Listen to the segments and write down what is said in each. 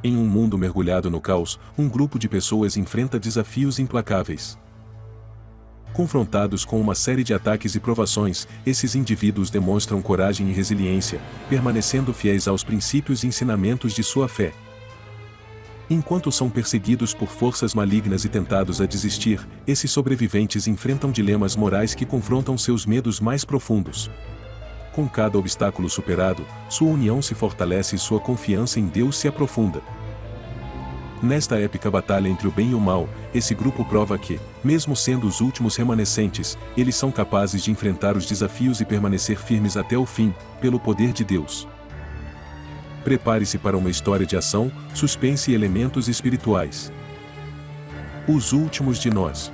Em um mundo mergulhado no caos, um grupo de pessoas enfrenta desafios implacáveis. Confrontados com uma série de ataques e provações, esses indivíduos demonstram coragem e resiliência, permanecendo fiéis aos princípios e ensinamentos de sua fé. Enquanto são perseguidos por forças malignas e tentados a desistir, esses sobreviventes enfrentam dilemas morais que confrontam seus medos mais profundos. Com cada obstáculo superado, sua união se fortalece e sua confiança em Deus se aprofunda. Nesta épica batalha entre o bem e o mal, esse grupo prova que, mesmo sendo os últimos remanescentes, eles são capazes de enfrentar os desafios e permanecer firmes até o fim, pelo poder de Deus. Prepare-se para uma história de ação, suspense e elementos espirituais. Os últimos de nós.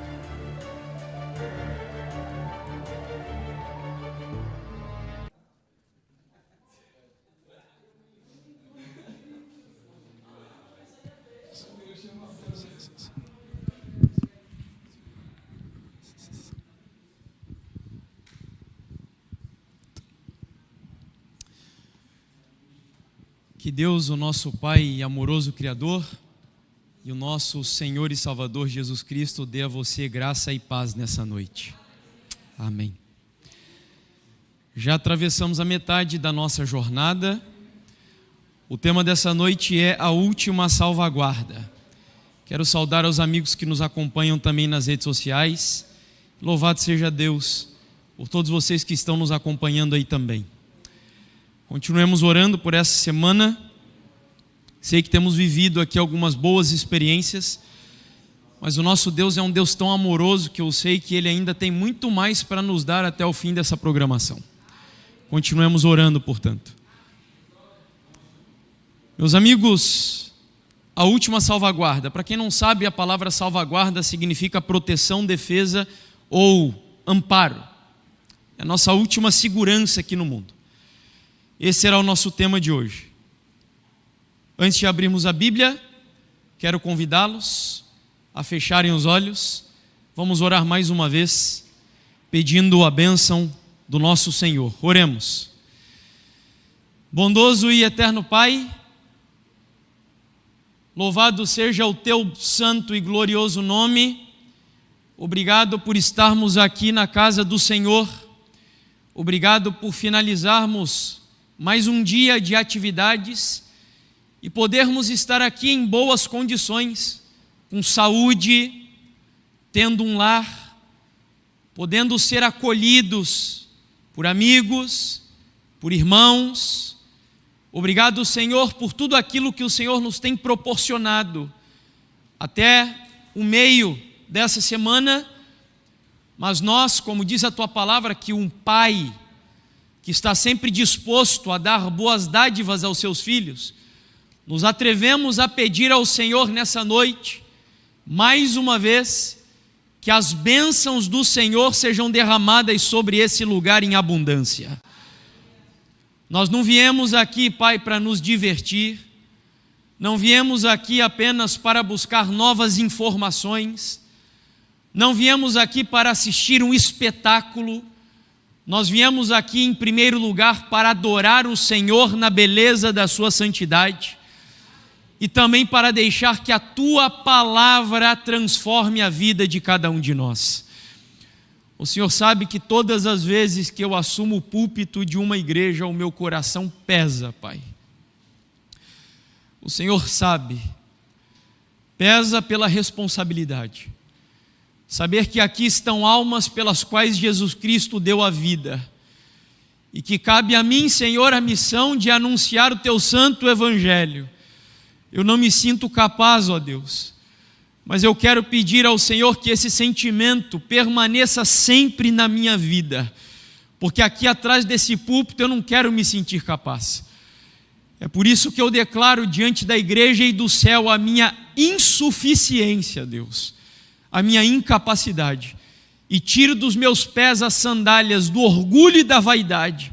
Que Deus, o nosso Pai e amoroso Criador, e o nosso Senhor e Salvador Jesus Cristo dê a você graça e paz nessa noite. Amém. Já atravessamos a metade da nossa jornada. O tema dessa noite é a última salvaguarda. Quero saudar aos amigos que nos acompanham também nas redes sociais. Louvado seja Deus por todos vocês que estão nos acompanhando aí também. Continuemos orando por essa semana. Sei que temos vivido aqui algumas boas experiências, mas o nosso Deus é um Deus tão amoroso que eu sei que Ele ainda tem muito mais para nos dar até o fim dessa programação. Continuemos orando, portanto. Meus amigos, a última salvaguarda. Para quem não sabe, a palavra salvaguarda significa proteção, defesa ou amparo. É a nossa última segurança aqui no mundo. Esse será o nosso tema de hoje. Antes de abrirmos a Bíblia, quero convidá-los a fecharem os olhos. Vamos orar mais uma vez, pedindo a bênção do nosso Senhor. Oremos. Bondoso e eterno Pai, louvado seja o Teu santo e glorioso nome. Obrigado por estarmos aqui na casa do Senhor. Obrigado por finalizarmos mais um dia de atividades e podermos estar aqui em boas condições, com saúde, tendo um lar, podendo ser acolhidos por amigos, por irmãos. Obrigado, Senhor, por tudo aquilo que o Senhor nos tem proporcionado até o meio dessa semana, mas nós, como diz a Tua palavra, que um pai que está sempre disposto a dar boas dádivas aos seus filhos, nos atrevemos a pedir ao Senhor nessa noite, mais uma vez, que as bênçãos do Senhor sejam derramadas sobre esse lugar em abundância. Nós não viemos aqui, Pai, para nos divertir, não viemos aqui apenas para buscar novas informações, não viemos aqui para assistir um espetáculo. Nós viemos aqui em primeiro lugar para adorar o Senhor na beleza da sua santidade e também para deixar que a Tua palavra transforme a vida de cada um de nós. O Senhor sabe que todas as vezes que eu assumo o púlpito de uma igreja, o meu coração pesa, Pai. O Senhor sabe, pesa pela responsabilidade. Saber que aqui estão almas pelas quais Jesus Cristo deu a vida e que cabe a mim, Senhor, a missão de anunciar o Teu santo Evangelho. Eu não me sinto capaz, ó Deus, mas eu quero pedir ao Senhor que esse sentimento permaneça sempre na minha vida, porque aqui atrás desse púlpito eu não quero me sentir capaz. É por isso que eu declaro diante da igreja e do céu a minha insuficiência, Deus, a minha incapacidade, e tiro dos meus pés as sandálias do orgulho e da vaidade,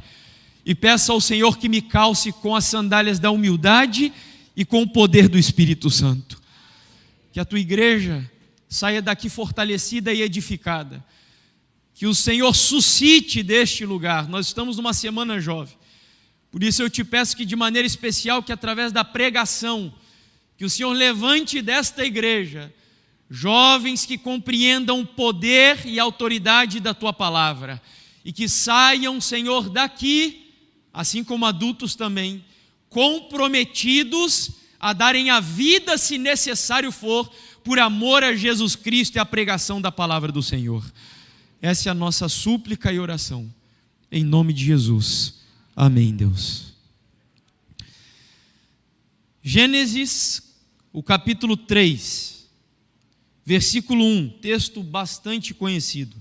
e peço ao Senhor que me calce com as sandálias da humildade e com o poder do Espírito Santo. Que a Tua igreja saia daqui fortalecida e edificada, que o Senhor suscite deste lugar. Nós estamos numa semana jovem, por isso eu te peço que de maneira especial, que através da pregação que o Senhor levante desta igreja jovens que compreendam o poder e a autoridade da Tua palavra, e que saiam, Senhor, daqui, assim como adultos também, comprometidos a darem a vida, se necessário for, por amor a Jesus Cristo e a pregação da palavra do Senhor. Essa é a nossa súplica e oração, em nome de Jesus. Amém, Deus. Gênesis, o capítulo 3, versículo 1, texto bastante conhecido.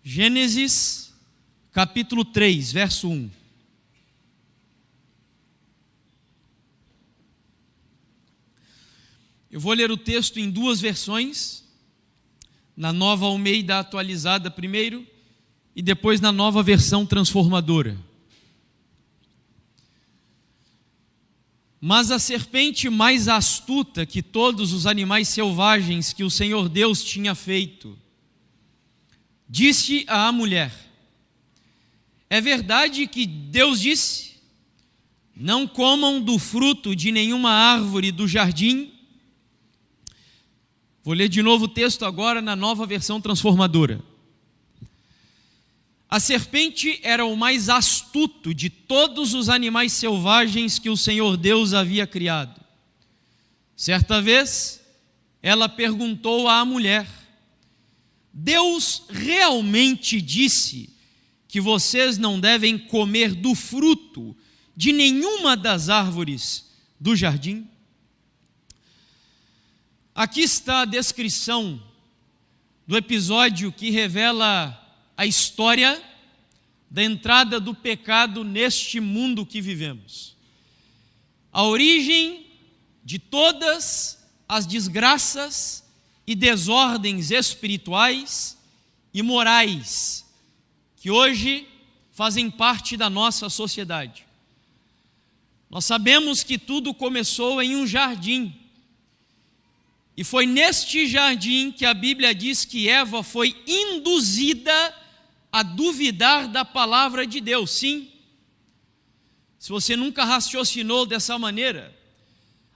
Gênesis, capítulo 3, verso 1. Eu vou ler o texto em duas versões, na Nova Almeida atualizada primeiro, e depois na Nova Versão Transformadora. Mas a serpente mais astuta que todos os animais selvagens que o Senhor Deus tinha feito, disse à mulher: é verdade que Deus disse, não comam do fruto de nenhuma árvore do jardim? Vou ler de novo o texto agora na Nova Versão Transformadora. A serpente era o mais astuto de todos os animais selvagens que o Senhor Deus havia criado. Certa vez, ela perguntou à mulher: Deus realmente disse que vocês não devem comer do fruto de nenhuma das árvores do jardim? Aqui está a descrição do episódio que revela a história da entrada do pecado neste mundo que vivemos. A origem de todas as desgraças e desordens espirituais e morais que hoje fazem parte da nossa sociedade. Nós sabemos que tudo começou em um jardim. E foi neste jardim que a Bíblia diz que Eva foi induzida a duvidar da palavra de Deus. Sim, se você nunca raciocinou dessa maneira,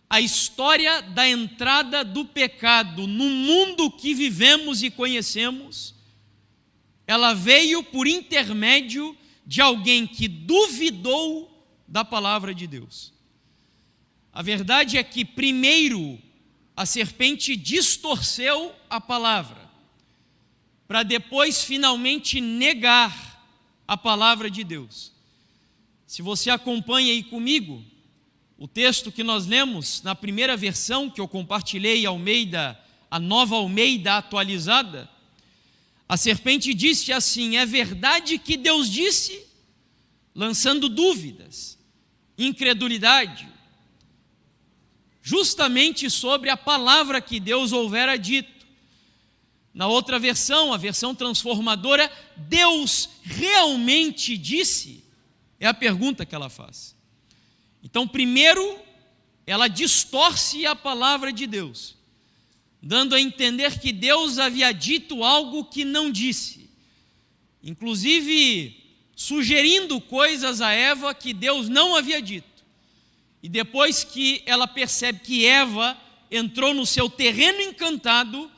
a história da entrada do pecado no mundo que vivemos e conhecemos, ela veio por intermédio de alguém que duvidou da palavra de Deus. A verdade é que primeiro a serpente distorceu a palavra, para depois finalmente negar a palavra de Deus. Se você acompanha aí comigo, o texto que nós lemos na primeira versão que eu compartilhei, a Nova Almeida atualizada, a serpente disse assim: é verdade que Deus disse, lançando dúvidas, incredulidade, justamente sobre a palavra que Deus houvera dito. Na outra versão, a versão transformadora, Deus realmente disse? É a pergunta que ela faz. Então, primeiro, ela distorce a palavra de Deus, dando a entender que Deus havia dito algo que não disse, inclusive sugerindo coisas a Eva que Deus não havia dito. E depois que ela percebe que Eva entrou no seu terreno encantado,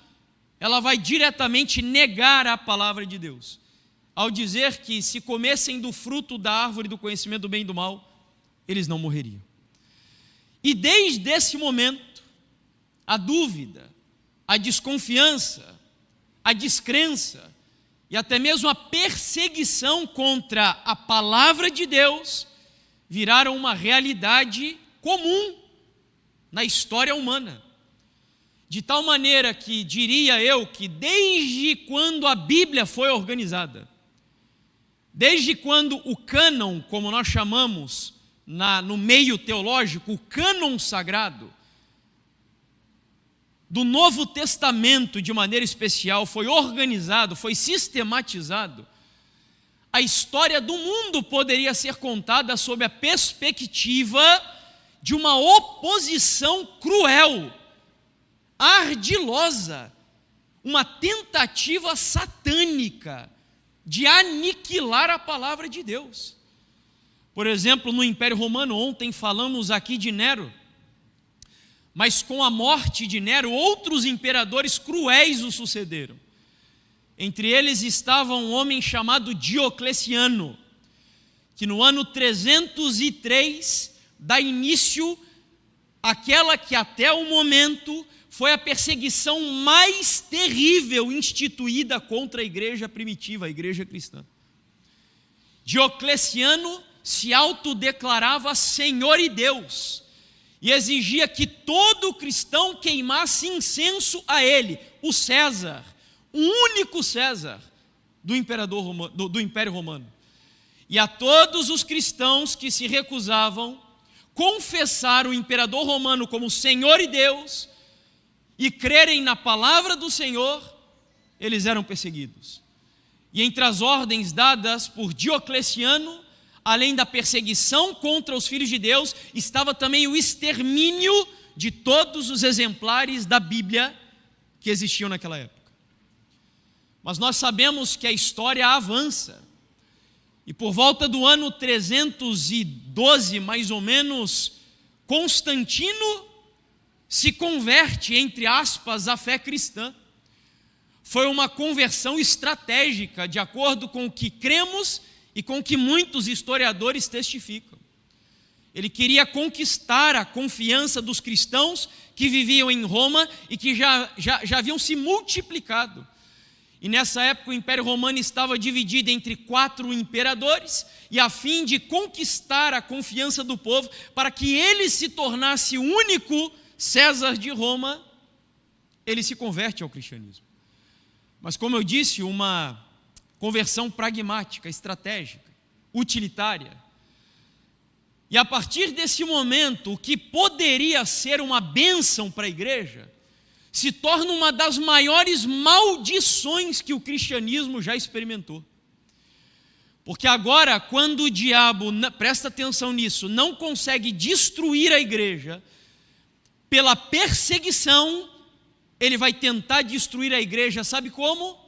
ela vai diretamente negar a palavra de Deus, ao dizer que se comessem do fruto da árvore do conhecimento do bem e do mal, eles não morreriam. E desde esse momento, a dúvida, a desconfiança, a descrença e até mesmo a perseguição contra a palavra de Deus viraram uma realidade comum na história humana. De tal maneira que, diria eu, que desde quando a Bíblia foi organizada, desde quando o cânon, como nós chamamos no meio teológico, o cânon sagrado, do Novo Testamento de maneira especial, foi organizado, foi sistematizado, a história do mundo poderia ser contada sob a perspectiva de uma oposição cruel, ardilosa, uma tentativa satânica de aniquilar a palavra de Deus. Por exemplo, no Império Romano, ontem falamos aqui de Nero. Mas com a morte de Nero, outros imperadores cruéis o sucederam. Entre eles estava um homem chamado Diocleciano, que no ano 303 dá início àquela que até o momento foi a perseguição mais terrível instituída contra a igreja primitiva, a igreja cristã. Diocleciano se autodeclarava Senhor e Deus e exigia que todo cristão queimasse incenso a ele, o César, o único César do Império Romano. E a todos os cristãos que se recusavam confessar o imperador romano como Senhor e Deus e crerem na palavra do Senhor, eles eram perseguidos. E entre as ordens dadas por Diocleciano, além da perseguição contra os filhos de Deus, estava também o extermínio de todos os exemplares da Bíblia que existiam naquela época. Mas nós sabemos que a história avança. E por volta do ano 312, mais ou menos, Constantino se converte, entre aspas, à fé cristã. Foi uma conversão estratégica, de acordo com o que cremos e com o que muitos historiadores testificam. Ele queria conquistar a confiança dos cristãos que viviam em Roma e que já haviam se multiplicado. E nessa época o Império Romano estava dividido entre 4 imperadores, e a fim de conquistar a confiança do povo, para que ele se tornasse o único César de Roma, ele se converte ao cristianismo. Mas como eu disse, uma conversão pragmática, estratégica, utilitária. E a partir desse momento, o que poderia ser uma bênção para a igreja, se torna uma das maiores maldições que o cristianismo já experimentou. Porque agora, quando o diabo, presta atenção nisso, não consegue destruir a igreja, pela perseguição, ele vai tentar destruir a igreja, sabe como?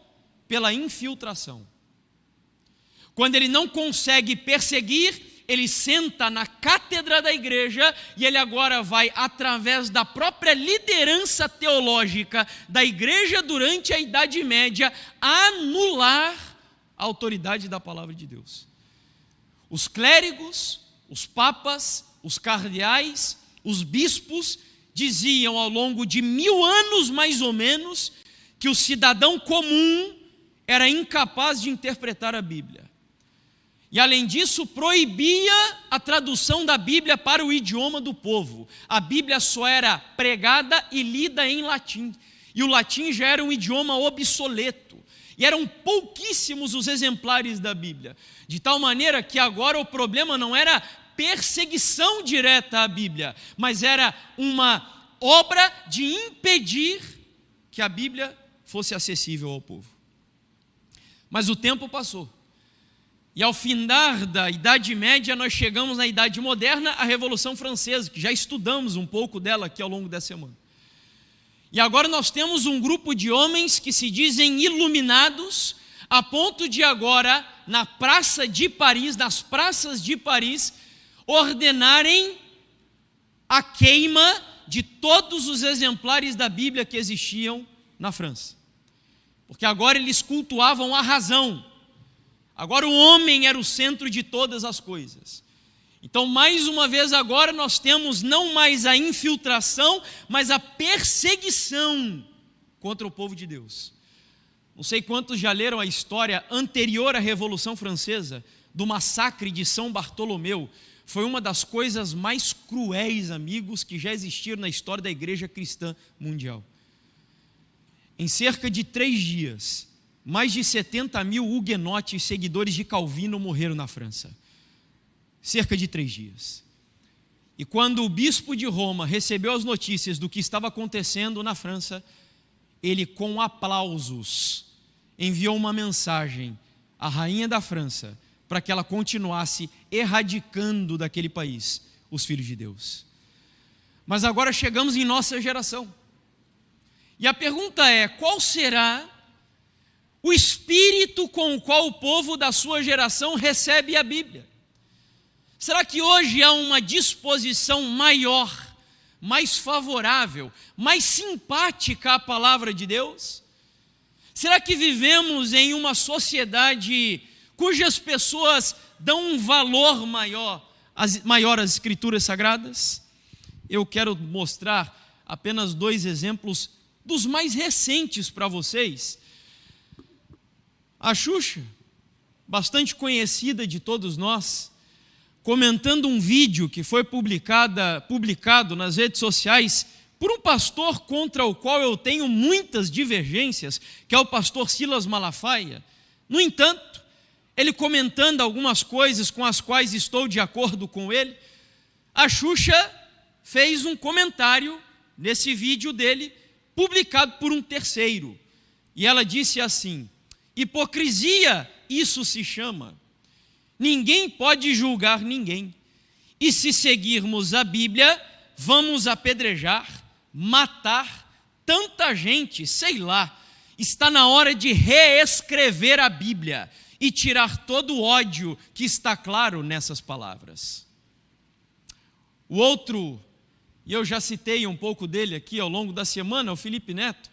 Pela infiltração. Quando ele não consegue perseguir, ele senta na cátedra da igreja e ele agora vai, através da própria liderança teológica da igreja durante a Idade Média, anular a autoridade da palavra de Deus. Os clérigos, os papas, os cardeais, os bispos diziam ao longo de 1000 anos mais ou menos que o cidadão comum era incapaz de interpretar a Bíblia. E além disso, proibia a tradução da Bíblia para o idioma do povo. A Bíblia só era pregada e lida em latim. E o latim já era um idioma obsoleto. E eram pouquíssimos os exemplares da Bíblia. De tal maneira que agora o problema não era perseguição direta à Bíblia, mas era uma obra de impedir que a Bíblia fosse acessível ao povo. Mas o tempo passou. E ao findar da Idade Média, nós chegamos na Idade Moderna, a Revolução Francesa, que já estudamos um pouco dela aqui ao longo da semana. E agora nós temos um grupo de homens que se dizem iluminados, a ponto de agora, nas praças de Paris, ordenarem a queima de todos os exemplares da Bíblia que existiam na França. Porque agora eles cultuavam a razão. Agora o homem era o centro de todas as coisas. Então, mais uma vez agora nós temos não mais a infiltração, mas a perseguição contra o povo de Deus. Não sei quantos já leram a história anterior à Revolução Francesa, do massacre de São Bartolomeu. Foi uma das coisas mais cruéis, amigos, que já existiram na história da igreja cristã mundial. Em cerca de 3 dias, mais de 70 mil huguenotes, seguidores de Calvino, morreram na França. Cerca de 3 dias. E quando o bispo de Roma recebeu as notícias do que estava acontecendo na França, ele, com aplausos, enviou uma mensagem à rainha da França para que ela continuasse erradicando daquele país os filhos de Deus. Mas agora chegamos em nossa geração. E a pergunta é: qual será o espírito com o qual o povo da sua geração recebe a Bíblia? Será que hoje há uma disposição maior mais favorável, mais simpática à palavra de Deus? Será que vivemos em uma sociedade cujas pessoas dão um valor maior às Escrituras Sagradas? Eu quero mostrar apenas 2 exemplos dos mais recentes para vocês. A Xuxa, bastante conhecida de todos nós, comentando um vídeo que foi publicado nas redes sociais por um pastor contra o qual eu tenho muitas divergências, que é o pastor Silas Malafaia. No entanto, ele comentando algumas coisas com as quais estou de acordo com ele, a Xuxa fez um comentário nesse vídeo dele, publicado por um terceiro. E ela disse assim: hipocrisia, isso se chama. Ninguém pode julgar ninguém. E se seguirmos a Bíblia, vamos apedrejar, matar tanta gente, sei lá. Está na hora de reescrever a Bíblia e tirar todo o ódio que está claro nessas palavras. O outro, e eu já citei um pouco dele aqui ao longo da semana, o Felipe Neto,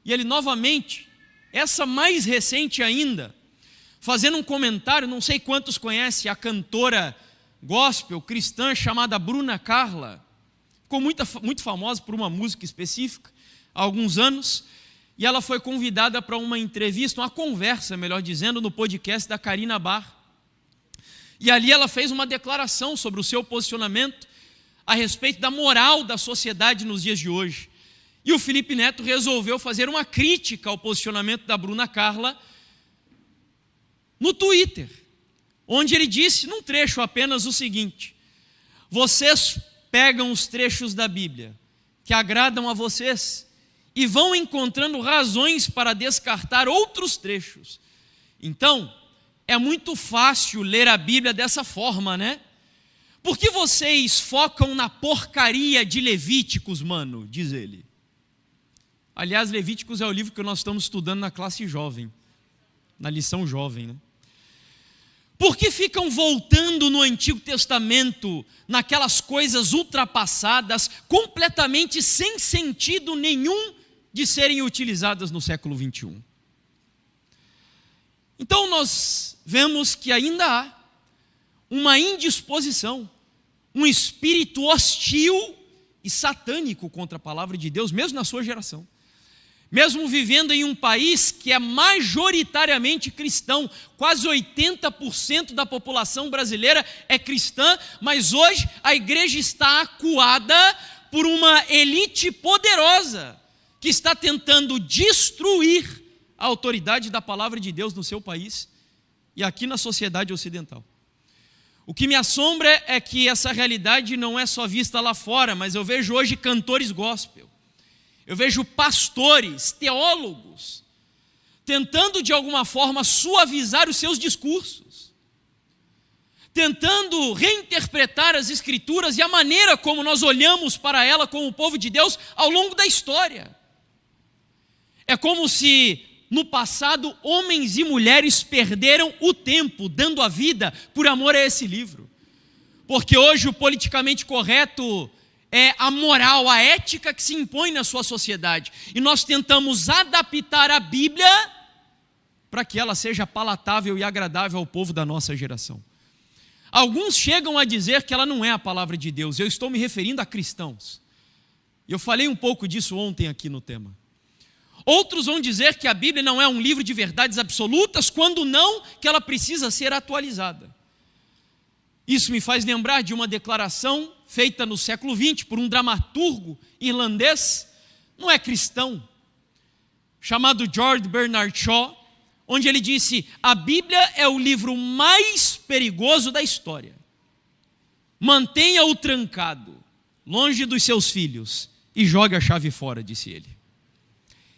e ele novamente, essa mais recente ainda, fazendo um comentário, não sei quantos conhecem a cantora gospel cristã chamada Bruna Carla, ficou muito famosa por uma música específica há alguns anos, e ela foi convidada para uma entrevista, uma conversa, melhor dizendo, no podcast da Karina Barr. E ali ela fez uma declaração sobre o seu posicionamento a respeito da moral da sociedade nos dias de hoje. E o Felipe Neto resolveu fazer uma crítica ao posicionamento da Bruna Carla no Twitter, onde ele disse, num trecho apenas, o seguinte: vocês pegam os trechos da Bíblia que agradam a vocês e vão encontrando razões para descartar outros trechos. Então, é muito fácil ler a Bíblia dessa forma, né? Por que vocês focam na porcaria de Levíticos, mano? Diz ele. Aliás, Levíticos é o livro que nós estamos estudando na classe jovem, na lição jovem, né? Por que ficam voltando no Antigo Testamento, naquelas coisas ultrapassadas, completamente sem sentido nenhum de serem utilizadas no século 21? Então nós vemos que ainda há uma indisposição, um espírito hostil e satânico contra a palavra de Deus, mesmo na sua geração. Mesmo vivendo em um país que é majoritariamente cristão, quase 80% da população brasileira é cristã, mas hoje a igreja está acuada por uma elite poderosa que está tentando destruir a autoridade da palavra de Deus no seu país e aqui na sociedade ocidental. O que me assombra é que essa realidade não é só vista lá fora, mas eu vejo hoje cantores gospel. Eu vejo pastores, teólogos, tentando de alguma forma suavizar os seus discursos, tentando reinterpretar as Escrituras e a maneira como nós olhamos para ela como o povo de Deus ao longo da história. É como se no passado homens e mulheres perderam o tempo dando a vida por amor a esse livro, porque hoje o politicamente correto é a moral, a ética que se impõe na sua sociedade. E nós tentamos adaptar a Bíblia para que ela seja palatável e agradável ao povo da nossa geração. Alguns chegam a dizer que ela não é a palavra de Deus. Eu estou me referindo a cristãos. E eu falei um pouco disso ontem aqui no tema. Outros vão dizer que a Bíblia não é um livro de verdades absolutas, quando não, que ela precisa ser atualizada. Isso me faz lembrar de uma declaração feita no século XX por um dramaturgo irlandês, não é cristão, chamado George Bernard Shaw, onde ele disse: a Bíblia é o livro mais perigoso da história. Mantenha-o trancado, longe dos seus filhos, e jogue a chave fora, disse ele.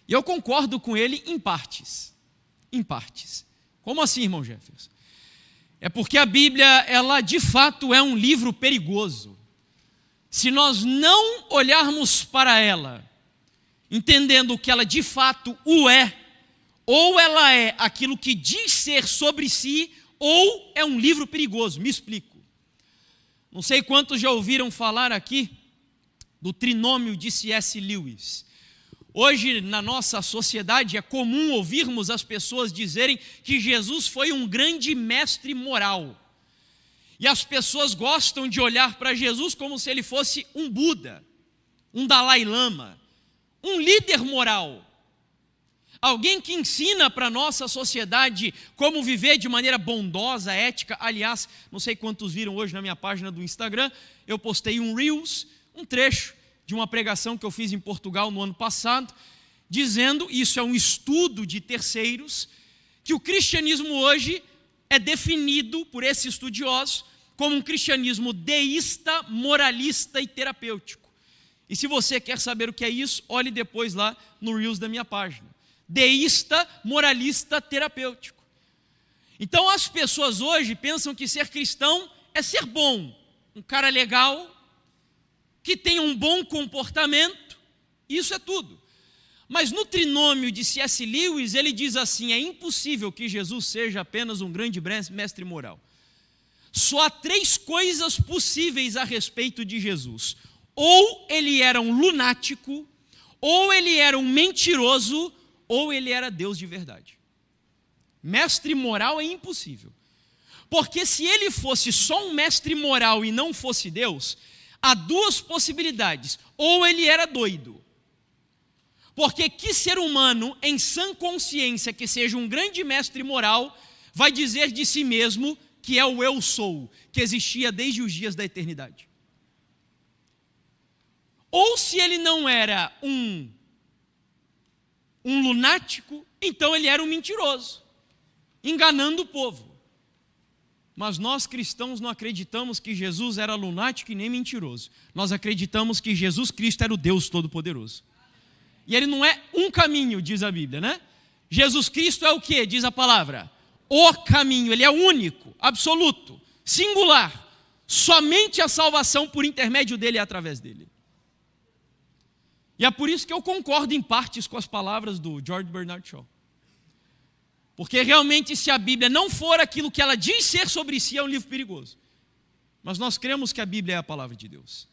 E eu concordo com ele em partes. Em partes. Como assim, irmão Jefferson? É porque a Bíblia, ela de fato é um livro perigoso. Se nós não olharmos para ela, entendendo que ela de fato o é, ou ela é aquilo que diz ser sobre si, ou é um livro perigoso. Me explico. Não sei quantos já ouviram falar aqui do trinômio de C.S. Lewis. Hoje, na nossa sociedade, é comum ouvirmos as pessoas dizerem que Jesus foi um grande mestre moral. E as pessoas gostam de olhar para Jesus como se ele fosse um Buda, um Dalai Lama, um líder moral. Alguém que ensina para a nossa sociedade como viver de maneira bondosa, ética. Aliás, não sei quantos viram hoje na minha página do Instagram, eu postei um Reels, um trecho de uma pregação que eu fiz em Portugal no ano passado, dizendo, isso é um estudo de terceiros, que o cristianismo hoje é definido por esses estudiosos como um cristianismo deísta, moralista e terapêutico. E se você quer saber o que é isso, olhe depois lá no Reels da minha página. Deísta, moralista, terapêutico. Então as pessoas hoje pensam que ser cristão é ser bom, um cara legal, que tenha um bom comportamento, isso é tudo. Mas no trinômio de C.S. Lewis, ele diz assim, é impossível que Jesus seja apenas um grande mestre moral. Só há 3 coisas possíveis a respeito de Jesus. Ou ele era um lunático, ou ele era um mentiroso, ou ele era Deus de verdade. Mestre moral é impossível. Porque se ele fosse só um mestre moral e não fosse Deus, há 2 possibilidades. Ou ele era doido. Porque que ser humano em sã consciência que seja um grande mestre moral vai dizer de si mesmo que é o eu sou, que existia desde os dias da eternidade? Ou se ele não era um lunático, então ele era um mentiroso, enganando o povo. Mas nós cristãos não acreditamos que Jesus era lunático e nem mentiroso. Nós acreditamos que Jesus Cristo era o Deus Todo-Poderoso. E ele não é um caminho, diz a Bíblia, né? Jesus Cristo é o que? Diz a palavra. O caminho, ele é único, absoluto, singular. Somente a salvação por intermédio dele e através dele. E é por isso que eu concordo em partes com as palavras do George Bernard Shaw. Porque realmente se a Bíblia não for aquilo que ela diz ser sobre si, é um livro perigoso. Mas nós cremos que a Bíblia é a palavra de Deus.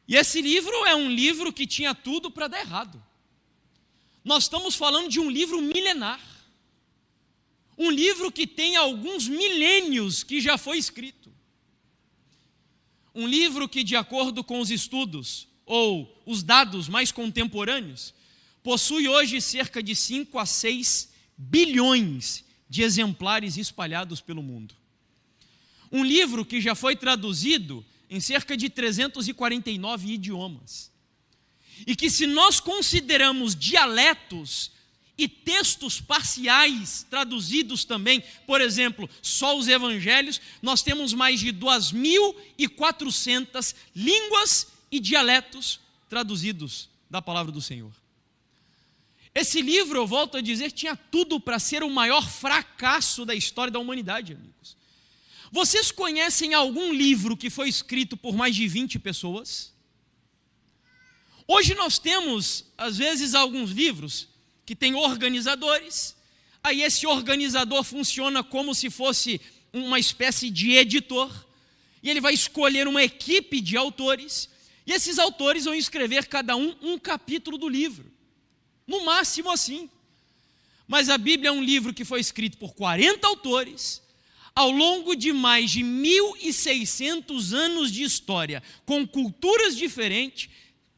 E esse livro é um livro que tinha tudo para dar errado. Nós estamos falando de um livro milenar. Um livro que tem alguns milênios que já foi escrito. Um livro que, de acordo com os estudos, ou os dados mais contemporâneos, possui hoje cerca de 5 a 6 bilhões de exemplares espalhados pelo mundo. Um livro que já foi traduzido em cerca de 349 idiomas. E que, se nós consideramos dialetos e textos parciais traduzidos também, por exemplo, só os evangelhos, nós temos mais de 2.400 línguas e dialetos traduzidos da palavra do Senhor. Esse livro, eu volto a dizer, tinha tudo para ser o maior fracasso da história da humanidade, amigos. Vocês conhecem algum livro que foi escrito por mais de 20 pessoas? Hoje nós temos, às vezes, alguns livros que têm organizadores, aí esse organizador funciona como se fosse uma espécie de editor, e ele vai escolher uma equipe de autores, e esses autores vão escrever cada um capítulo do livro. No máximo assim. Mas a Bíblia é um livro que foi escrito por 40 autores, ao longo de mais de 1.600 anos de história, com culturas diferentes,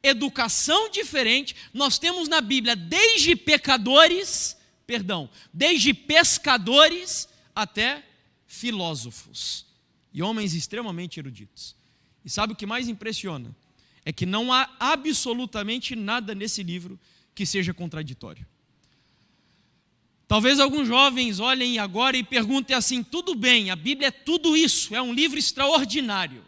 educação diferente. Nós temos na Bíblia desde pescadores até filósofos e homens extremamente eruditos. E sabe o que mais impressiona? É que não há absolutamente nada nesse livro que seja contraditório. Talvez alguns jovens olhem agora e perguntem assim, tudo bem, a Bíblia é tudo isso, é um livro extraordinário.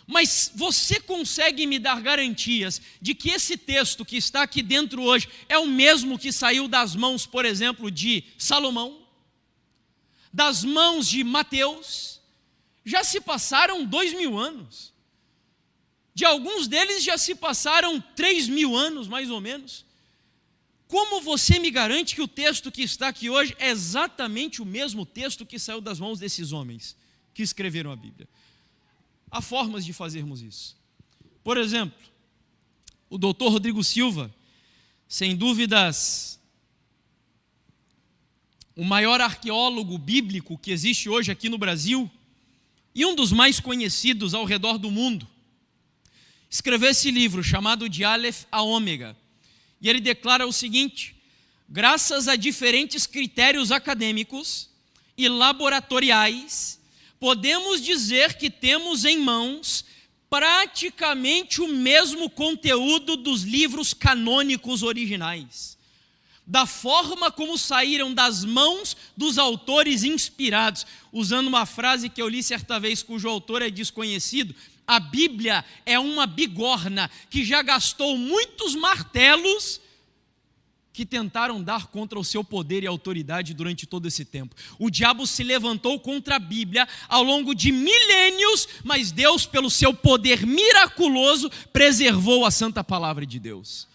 Mas você consegue me dar garantias de que esse texto que está aqui dentro hoje é o mesmo que saiu das mãos, por exemplo, de Salomão? Das mãos de Mateus? Já se passaram 2.000 anos. De alguns deles já se passaram 3.000 anos, mais ou menos. Como você me garante que o texto que está aqui hoje é exatamente o mesmo texto que saiu das mãos desses homens que escreveram a Bíblia? Há formas de fazermos isso. Por exemplo, o doutor Rodrigo Silva, sem dúvidas, o maior arqueólogo bíblico que existe hoje aqui no Brasil, e um dos mais conhecidos ao redor do mundo, escreveu esse livro chamado De Aleph a Ômega. E ele declara o seguinte: graças a diferentes critérios acadêmicos e laboratoriais, podemos dizer que temos em mãos praticamente o mesmo conteúdo dos livros canônicos originais, da forma como saíram das mãos dos autores inspirados. Usando uma frase que eu li certa vez, cujo autor é desconhecido, a Bíblia é uma bigorna que já gastou muitos martelos que tentaram dar contra o seu poder e autoridade durante todo esse tempo. O diabo se levantou contra a Bíblia ao longo de milênios, mas Deus, pelo seu poder miraculoso, preservou a santa palavra de Deus.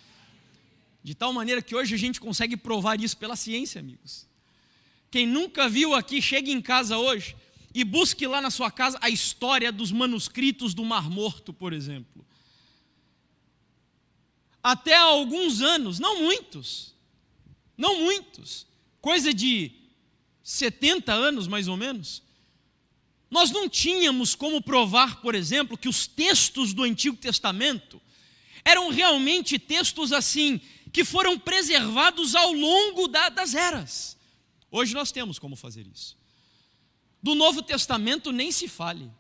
De tal maneira que hoje a gente consegue provar isso pela ciência, amigos. Quem nunca viu aqui, chegue em casa hoje e busque lá na sua casa a história dos manuscritos do Mar Morto, por exemplo. Até há alguns anos, não muitos, coisa de 70 anos mais ou menos, nós não tínhamos como provar, por exemplo, que os textos do Antigo Testamento eram realmente textos assim, que foram preservados ao longo das eras. Hoje nós temos como fazer isso. Do Novo Testamento nem se fale.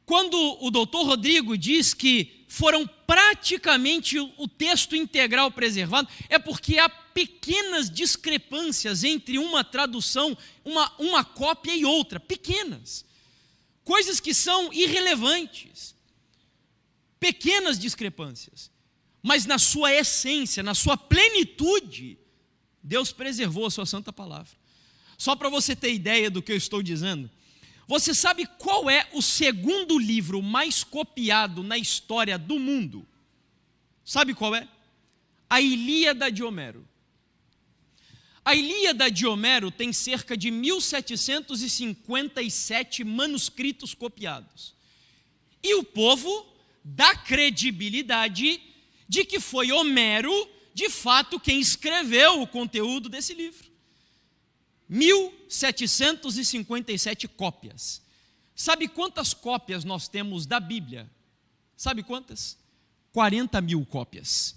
Quando o doutor Rodrigo diz que foram praticamente o texto integral preservado, é porque há pequenas discrepâncias entre uma tradução, uma cópia e outra, pequenas. Coisas que são irrelevantes. Pequenas discrepâncias. Mas na sua essência, na sua plenitude, Deus preservou a sua santa palavra. Só para você ter ideia do que eu estou dizendo, você sabe qual é o segundo livro mais copiado na história do mundo? Sabe qual é? A Ilíada de Homero. A Ilíada de Homero tem cerca de 1757 manuscritos copiados. E o povo dá credibilidade de que foi Homero, de fato, quem escreveu o conteúdo desse livro. 1757 cópias. Sabe quantas cópias nós temos da Bíblia? Sabe quantas? 40 mil cópias.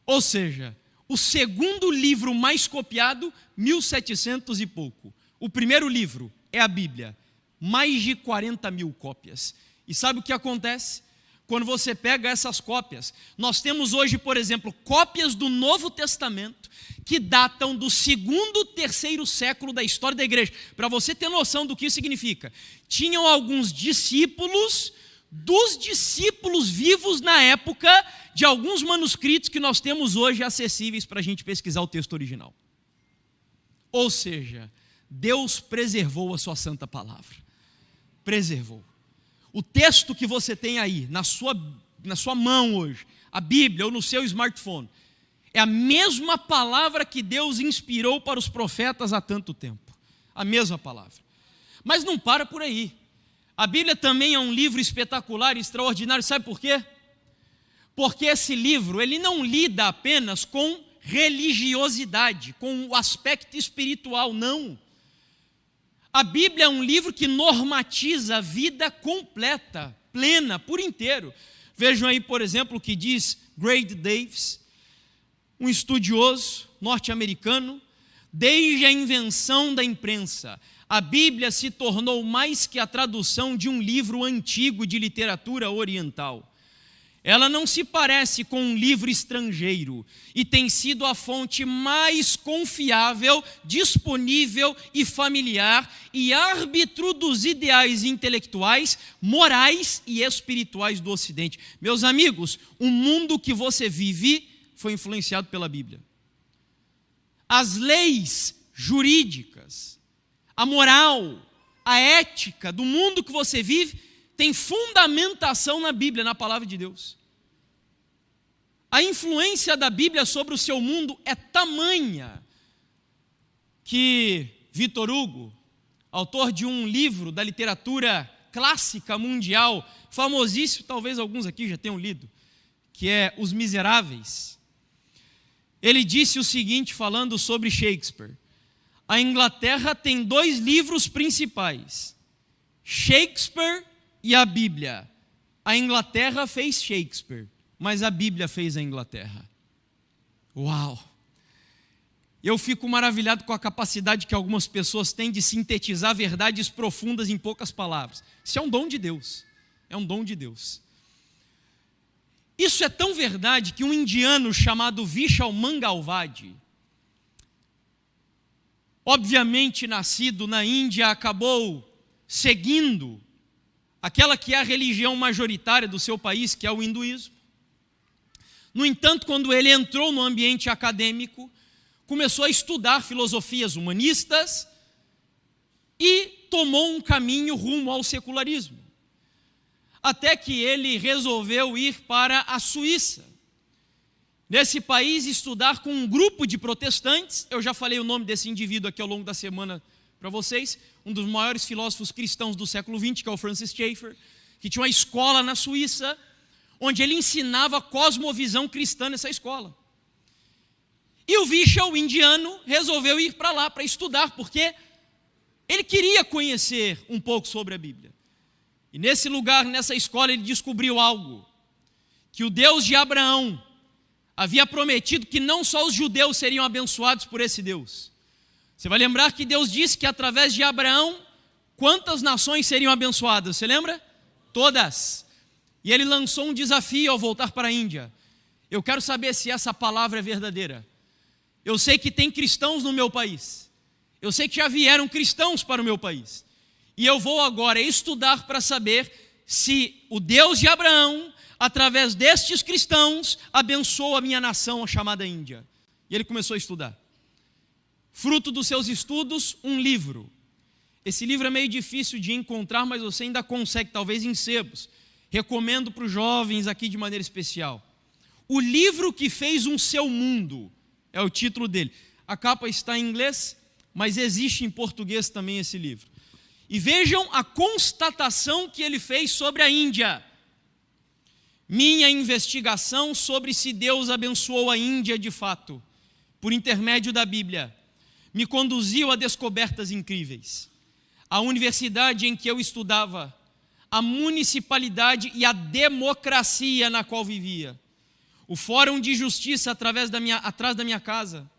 Ou seja, o segundo livro mais copiado, 1700 e pouco. O primeiro livro é a Bíblia, mais de 40 mil cópias. E sabe o que acontece? Quando você pega essas cópias, nós temos hoje, por exemplo, cópias do Novo Testamento que datam do 2º, 3º século da história da igreja. Para você ter noção do que isso significa. Tinham alguns discípulos, dos discípulos vivos na época, de alguns manuscritos que nós temos hoje acessíveis para a gente pesquisar o texto original. Ou seja, Deus preservou a sua santa palavra. Preservou. O texto que você tem aí, na sua mão hoje, a Bíblia ou no seu smartphone, é a mesma palavra que Deus inspirou para os profetas há tanto tempo. A mesma palavra. Mas não para por aí. A Bíblia também é um livro espetacular e extraordinário. Sabe por quê? Porque esse livro, ele não lida apenas com religiosidade, com o aspecto espiritual, não. A Bíblia é um livro que normatiza a vida completa, plena, por inteiro. Vejam aí, por exemplo, o que diz Grady Davis, um estudioso norte-americano. Desde a invenção da imprensa, a Bíblia se tornou mais que a tradução de um livro antigo de literatura oriental. Ela não se parece com um livro estrangeiro e tem sido a fonte mais confiável, disponível e familiar e árbitro dos ideais intelectuais, morais e espirituais do Ocidente. Meus amigos, o mundo que você vive foi influenciado pela Bíblia. As leis jurídicas, a moral, a ética do mundo que você vive tem fundamentação na Bíblia, na palavra de Deus. A influência da Bíblia sobre o seu mundo é tamanha que Victor Hugo, autor de um livro da literatura clássica mundial, famosíssima, talvez alguns aqui já tenham lido, que é Os Miseráveis. Ele disse o seguinte, falando sobre Shakespeare: a Inglaterra tem 2 livros principais, Shakespeare e a Bíblia. A Inglaterra fez Shakespeare, mas a Bíblia fez a Inglaterra. Uau! Eu fico maravilhado com a capacidade que algumas pessoas têm de sintetizar verdades profundas em poucas palavras. Isso é um dom de Deus. É um dom de Deus. Isso é tão verdade que um indiano chamado Vishal Mangalwadi, obviamente nascido na Índia, acabou seguindo aquela que é a religião majoritária do seu país, que é o hinduísmo. No entanto, quando ele entrou no ambiente acadêmico, começou a estudar filosofias humanistas e tomou um caminho rumo ao secularismo. Até que ele resolveu ir para a Suíça. Nesse país, estudar com um grupo de protestantes. Eu já falei o nome desse indivíduo aqui ao longo da semana para vocês. Um dos maiores filósofos cristãos do século XX, que é o Francis Schaeffer, que tinha uma escola na Suíça, onde ele ensinava cosmovisão cristã nessa escola. E o Vishal, o indiano, resolveu ir para lá para estudar, porque ele queria conhecer um pouco sobre a Bíblia. E nesse lugar, nessa escola, ele descobriu algo, que o Deus de Abraão havia prometido que não só os judeus seriam abençoados por esse Deus. Você vai lembrar que Deus disse que através de Abraão, quantas nações seriam abençoadas? Você lembra? Todas. E ele lançou um desafio ao voltar para a Índia. Eu quero saber se essa palavra é verdadeira. Eu sei que tem cristãos no meu país. Eu sei que já vieram cristãos para o meu país. E eu vou agora estudar para saber se o Deus de Abraão, através destes cristãos, abençoa a minha nação, a chamada Índia. E ele começou a estudar. Fruto dos seus estudos, um livro. Esse livro é meio difícil de encontrar, mas você ainda consegue, talvez em sebos. Recomendo para os jovens aqui de maneira especial. O livro que fez um seu mundo, é o título dele. A capa está em inglês, mas existe em português também esse livro. E vejam a constatação que ele fez sobre a Índia. Minha investigação sobre se Deus abençoou a Índia de fato, por intermédio da Bíblia, me conduziu a descobertas incríveis. A universidade em que eu estudava, a municipalidade e a democracia na qual vivia, o Fórum de Justiça atrás da minha casa,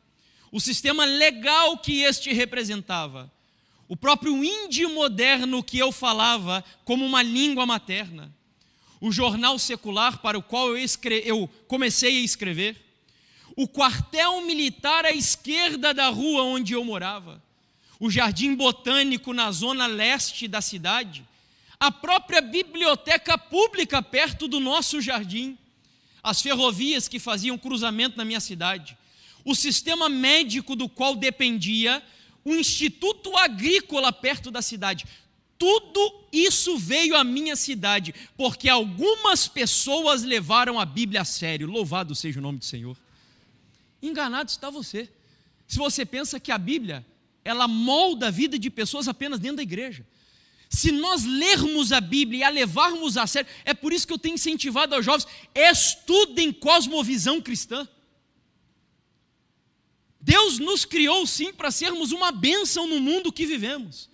o sistema legal que este representava, o próprio hindi moderno que eu falava como uma língua materna, o jornal secular para o qual eu comecei a escrever, o quartel militar à esquerda da rua onde eu morava, o jardim botânico na zona leste da cidade, a própria biblioteca pública perto do nosso jardim, as ferrovias que faziam cruzamento na minha cidade, o sistema médico do qual dependia, o instituto agrícola perto da cidade. Tudo isso veio à minha cidade, porque algumas pessoas levaram a Bíblia a sério. Louvado seja o nome do Senhor. Enganado está você, se você pensa que a Bíblia, ela molda a vida de pessoas apenas dentro da igreja. Se nós lermos a Bíblia e a levarmos a sério, é por isso que eu tenho incentivado aos jovens, estudem cosmovisão cristã. Deus nos criou sim para sermos uma bênção no mundo que vivemos.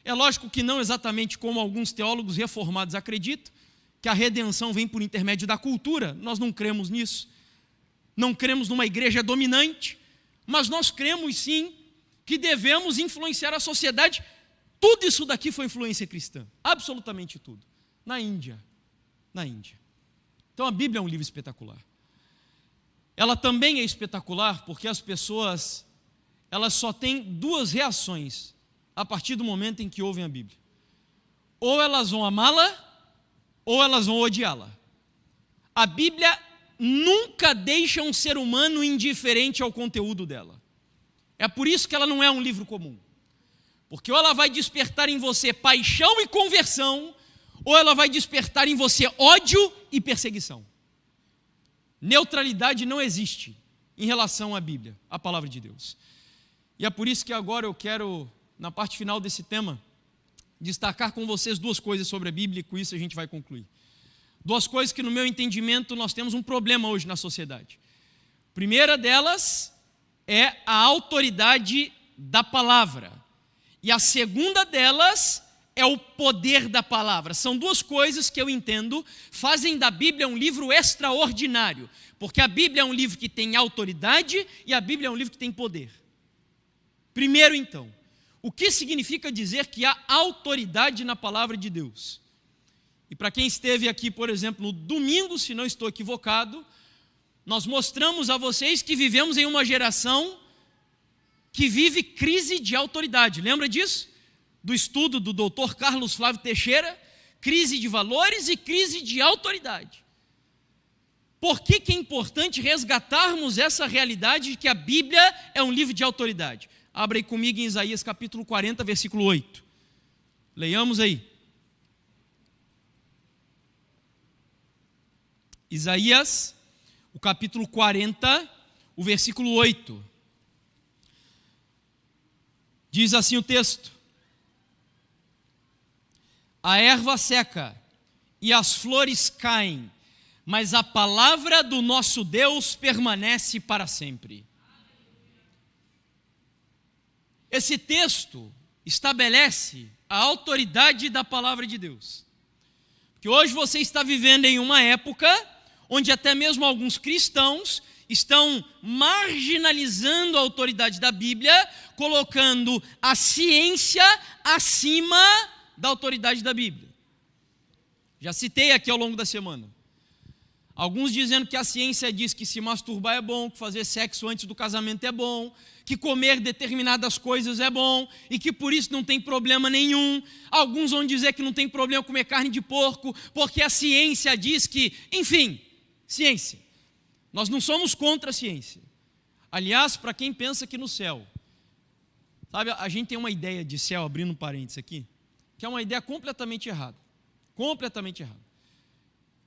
É lógico que não exatamente como alguns teólogos reformados acreditam, que a redenção vem por intermédio da cultura. Nós não cremos nisso. Não cremos numa igreja dominante, mas nós cremos sim que devemos influenciar a sociedade. Tudo isso daqui foi influência cristã, absolutamente tudo, na Índia. Então a Bíblia é um livro espetacular. Ela também é espetacular porque as pessoas, elas só têm 2 reações a partir do momento em que ouvem a Bíblia. Ou elas vão amá-la, ou elas vão odiá-la. A Bíblia nunca deixa um ser humano indiferente ao conteúdo dela. É por isso que ela não é um livro comum. Porque ou ela vai despertar em você paixão e conversão, ou ela vai despertar em você ódio e perseguição. Neutralidade não existe em relação à Bíblia, a palavra de Deus. E é por isso que agora eu quero, na parte final desse tema, destacar com vocês duas coisas sobre a Bíblia, e com isso a gente vai concluir. Duas coisas que, no meu entendimento, nós temos um problema hoje na sociedade. A primeira delas é a autoridade da palavra. E a segunda delas é o poder da palavra. São duas coisas que eu entendo fazem da Bíblia um livro extraordinário. Porque a Bíblia é um livro que tem autoridade e a Bíblia é um livro que tem poder. Primeiro, então, o que significa dizer que há autoridade na palavra de Deus? E para quem esteve aqui, por exemplo, no domingo, se não estou equivocado, nós mostramos a vocês que vivemos em uma geração que vive crise de autoridade. Lembra disso? Do estudo do Dr. Carlos Flávio Teixeira, crise de valores e crise de autoridade. Por que é importante resgatarmos essa realidade de que a Bíblia é um livro de autoridade? Abra aí comigo em Isaías capítulo 40, versículo 8. Leiamos aí. Isaías, o capítulo 40, o versículo 8. Diz assim o texto: a erva seca e as flores caem, mas a palavra do nosso Deus permanece para sempre. Esse texto estabelece a autoridade da palavra de Deus. Porque hoje você está vivendo em uma época onde até mesmo alguns cristãos estão marginalizando a autoridade da Bíblia, colocando a ciência acima da autoridade da Bíblia. Já citei aqui ao longo da semana. Alguns dizendo que a ciência diz que se masturbar é bom, que fazer sexo antes do casamento é bom, que comer determinadas coisas é bom e que por isso não tem problema nenhum. Alguns vão dizer que não tem problema comer carne de porco, porque a ciência diz que, enfim, ciência. Nós não somos contra a ciência. Aliás, para quem pensa que no céu, sabe, a gente tem uma ideia de céu, abrindo um parênteses aqui, que é uma ideia completamente errada. Completamente errada.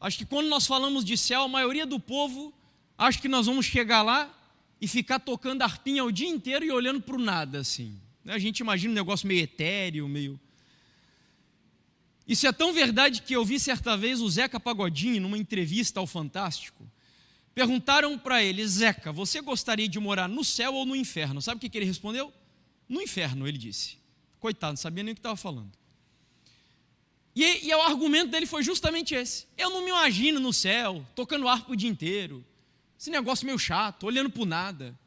Acho que quando nós falamos de céu, a maioria do povo acha que nós vamos chegar lá e ficar tocando harpinha o dia inteiro e olhando para o nada, assim. A gente imagina um negócio meio etéreo, meio... Isso é tão verdade que eu vi certa vez o Zeca Pagodinho, numa entrevista ao Fantástico. Perguntaram para ele: Zeca, você gostaria de morar no céu ou no inferno? Sabe o que ele respondeu? No inferno, ele disse. Coitado, não sabia nem o que estava falando. E o argumento dele foi justamente esse. Eu não me imagino no céu, tocando harpa o dia inteiro. Esse negócio meio chato, olhando para o nada.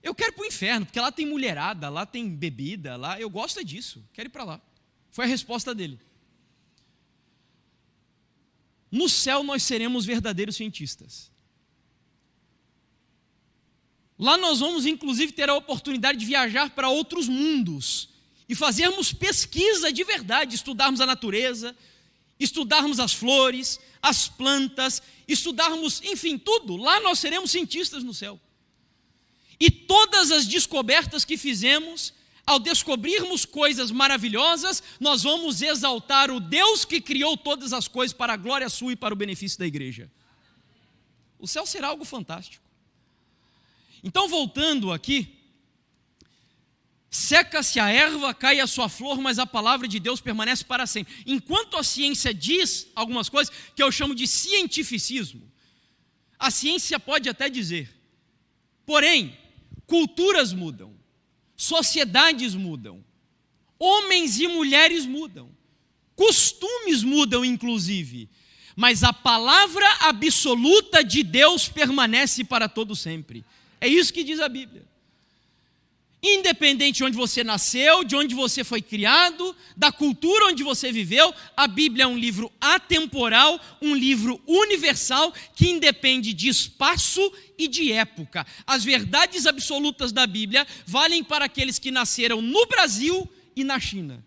Eu quero ir para o inferno, porque lá tem mulherada, lá tem bebida, lá eu gosto disso, quero ir para lá. Foi a resposta dele. No céu nós seremos verdadeiros cientistas. Lá nós vamos inclusive ter a oportunidade de viajar para outros mundos e fazermos pesquisa de verdade, estudarmos a natureza, estudarmos as flores, as plantas, estudarmos, enfim, tudo. Lá nós seremos cientistas no céu. E todas as descobertas que fizemos, ao descobrirmos coisas maravilhosas, nós vamos exaltar o Deus que criou todas as coisas para a glória sua e para o benefício da igreja. O céu será algo fantástico. Então, voltando aqui, seca-se a erva, cai a sua flor, mas a palavra de Deus permanece para sempre. Enquanto a ciência diz algumas coisas que eu chamo de cientificismo, a ciência pode até dizer, porém, culturas mudam, sociedades mudam, homens e mulheres mudam, costumes mudam inclusive, mas a palavra absoluta de Deus permanece para todo sempre. É isso que diz a Bíblia. Independente de onde você nasceu, de onde você foi criado, da cultura onde você viveu, a Bíblia é um livro atemporal, um livro universal, que independe de espaço e de época. As verdades absolutas da Bíblia valem para aqueles que nasceram no Brasil e na China.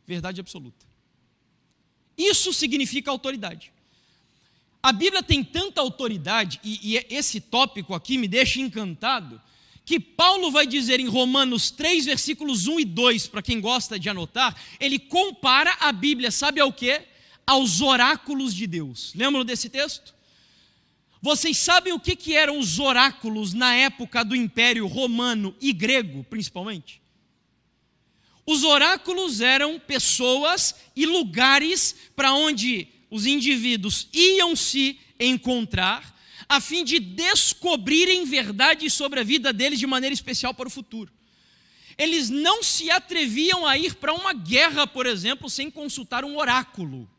Verdade absoluta. Isso significa autoridade. A Bíblia tem tanta autoridade, e esse tópico aqui me deixa encantado, que Paulo vai dizer em Romanos 3, versículos 1 e 2, para quem gosta de anotar, ele compara a Bíblia, sabe ao quê? Aos oráculos de Deus. Lembram desse texto? Vocês sabem o que eram os oráculos na época do Império Romano e grego, principalmente? Os oráculos eram pessoas e lugares para onde os indivíduos iam se encontrar, a fim de descobrirem verdades sobre a vida deles de maneira especial para o futuro. Eles não se atreviam a ir para uma guerra, por exemplo, sem consultar um oráculo.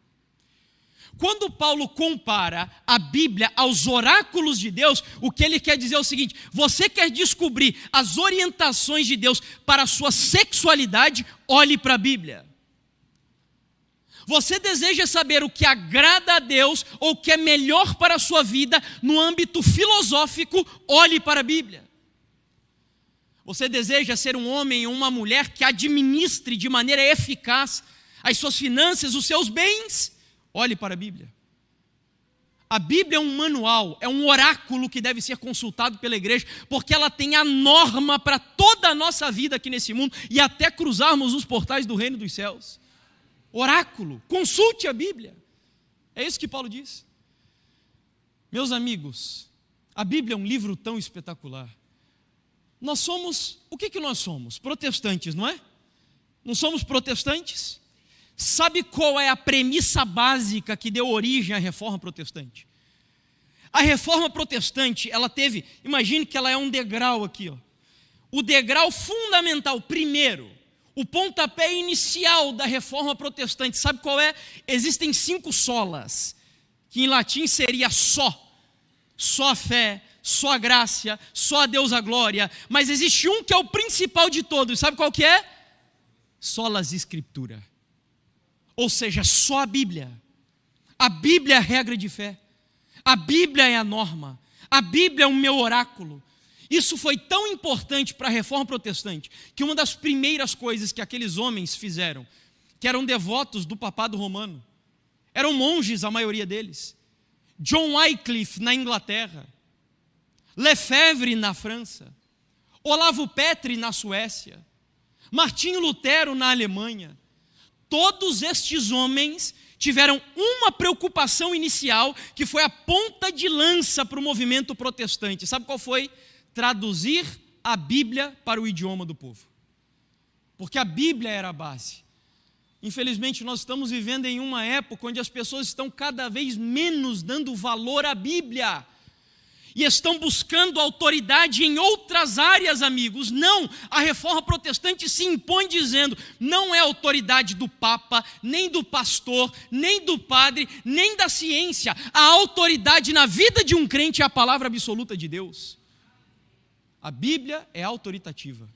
Quando Paulo compara a Bíblia aos oráculos de Deus, o que ele quer dizer é o seguinte: você quer descobrir as orientações de Deus para a sua sexualidade? Olhe para a Bíblia. Você deseja saber o que agrada a Deus ou o que é melhor para a sua vida no âmbito filosófico? Olhe para a Bíblia. Você deseja ser um homem ou uma mulher que administre de maneira eficaz as suas finanças, os seus bens? Olhe para a Bíblia. A Bíblia é um manual, é um oráculo que deve ser consultado pela igreja, porque ela tem a norma para toda a nossa vida aqui nesse mundo e até cruzarmos os portais do reino dos céus. Oráculo, consulte a Bíblia. É isso que Paulo diz. Meus amigos, a Bíblia é um livro tão espetacular. Nós somos, o que nós somos? Protestantes, não é? Não somos protestantes? Sabe qual é a premissa básica que deu origem à Reforma Protestante? A Reforma Protestante, ela teve, imagine que ela é um degrau aqui, ó. O degrau fundamental, primeiro, o pontapé inicial da Reforma Protestante, sabe qual é? Existem 5 solas, que em latim seria só a fé, só a graça, só a Deus a glória, mas existe um que é o principal de todos, sabe qual que é? Solas Escritura. Ou seja, só a Bíblia. A Bíblia é a regra de fé. A Bíblia é a norma. A Bíblia é o meu oráculo. Isso foi tão importante para a Reforma Protestante, que uma das primeiras coisas que aqueles homens fizeram, que eram devotos do papado romano, eram monges, a maioria deles. John Wycliffe na Inglaterra, Lefebvre na França, Olavo Petri na Suécia, Martinho Lutero na Alemanha. Todos estes homens tiveram uma preocupação inicial, que foi a ponta de lança para o movimento protestante. Sabe qual foi? Traduzir a Bíblia para o idioma do povo. Porque a Bíblia era a base. Infelizmente, nós estamos vivendo em uma época onde as pessoas estão cada vez menos dando valor à Bíblia. E estão buscando autoridade em outras áreas, amigos. Não, a Reforma Protestante se impõe dizendo, não é autoridade do Papa, nem do pastor, nem do padre, nem da ciência. A autoridade na vida de um crente é a palavra absoluta de Deus. A Bíblia é autoritativa.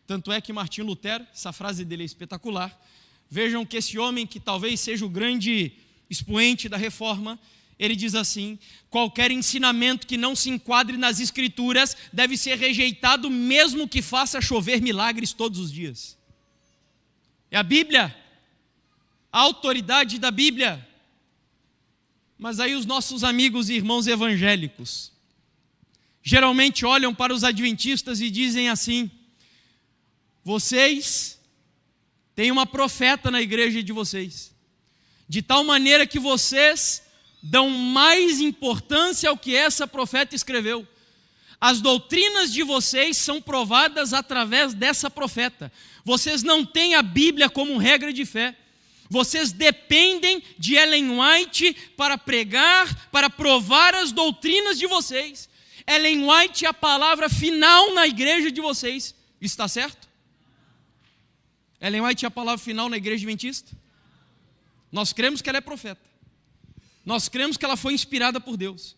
Tanto é que Martinho Lutero, essa frase dele é espetacular. Vejam que esse homem, que talvez seja o grande expoente da Reforma, ele diz assim: qualquer ensinamento que não se enquadre nas Escrituras deve ser rejeitado, mesmo que faça chover milagres todos os dias. É a Bíblia, a autoridade da Bíblia. Mas aí os nossos amigos e irmãos evangélicos geralmente olham para os adventistas e dizem assim: vocês têm uma profeta na igreja de vocês, de tal maneira que vocês dão mais importância ao que essa profeta escreveu. As doutrinas de vocês são provadas através dessa profeta. Vocês não têm a Bíblia como regra de fé. Vocês dependem de Ellen White para pregar, para provar as doutrinas de vocês. Ellen White é a palavra final na igreja de vocês. Está certo? Ellen White é a palavra final na igreja adventista? Nós cremos que ela é profeta. Nós cremos que ela foi inspirada por Deus.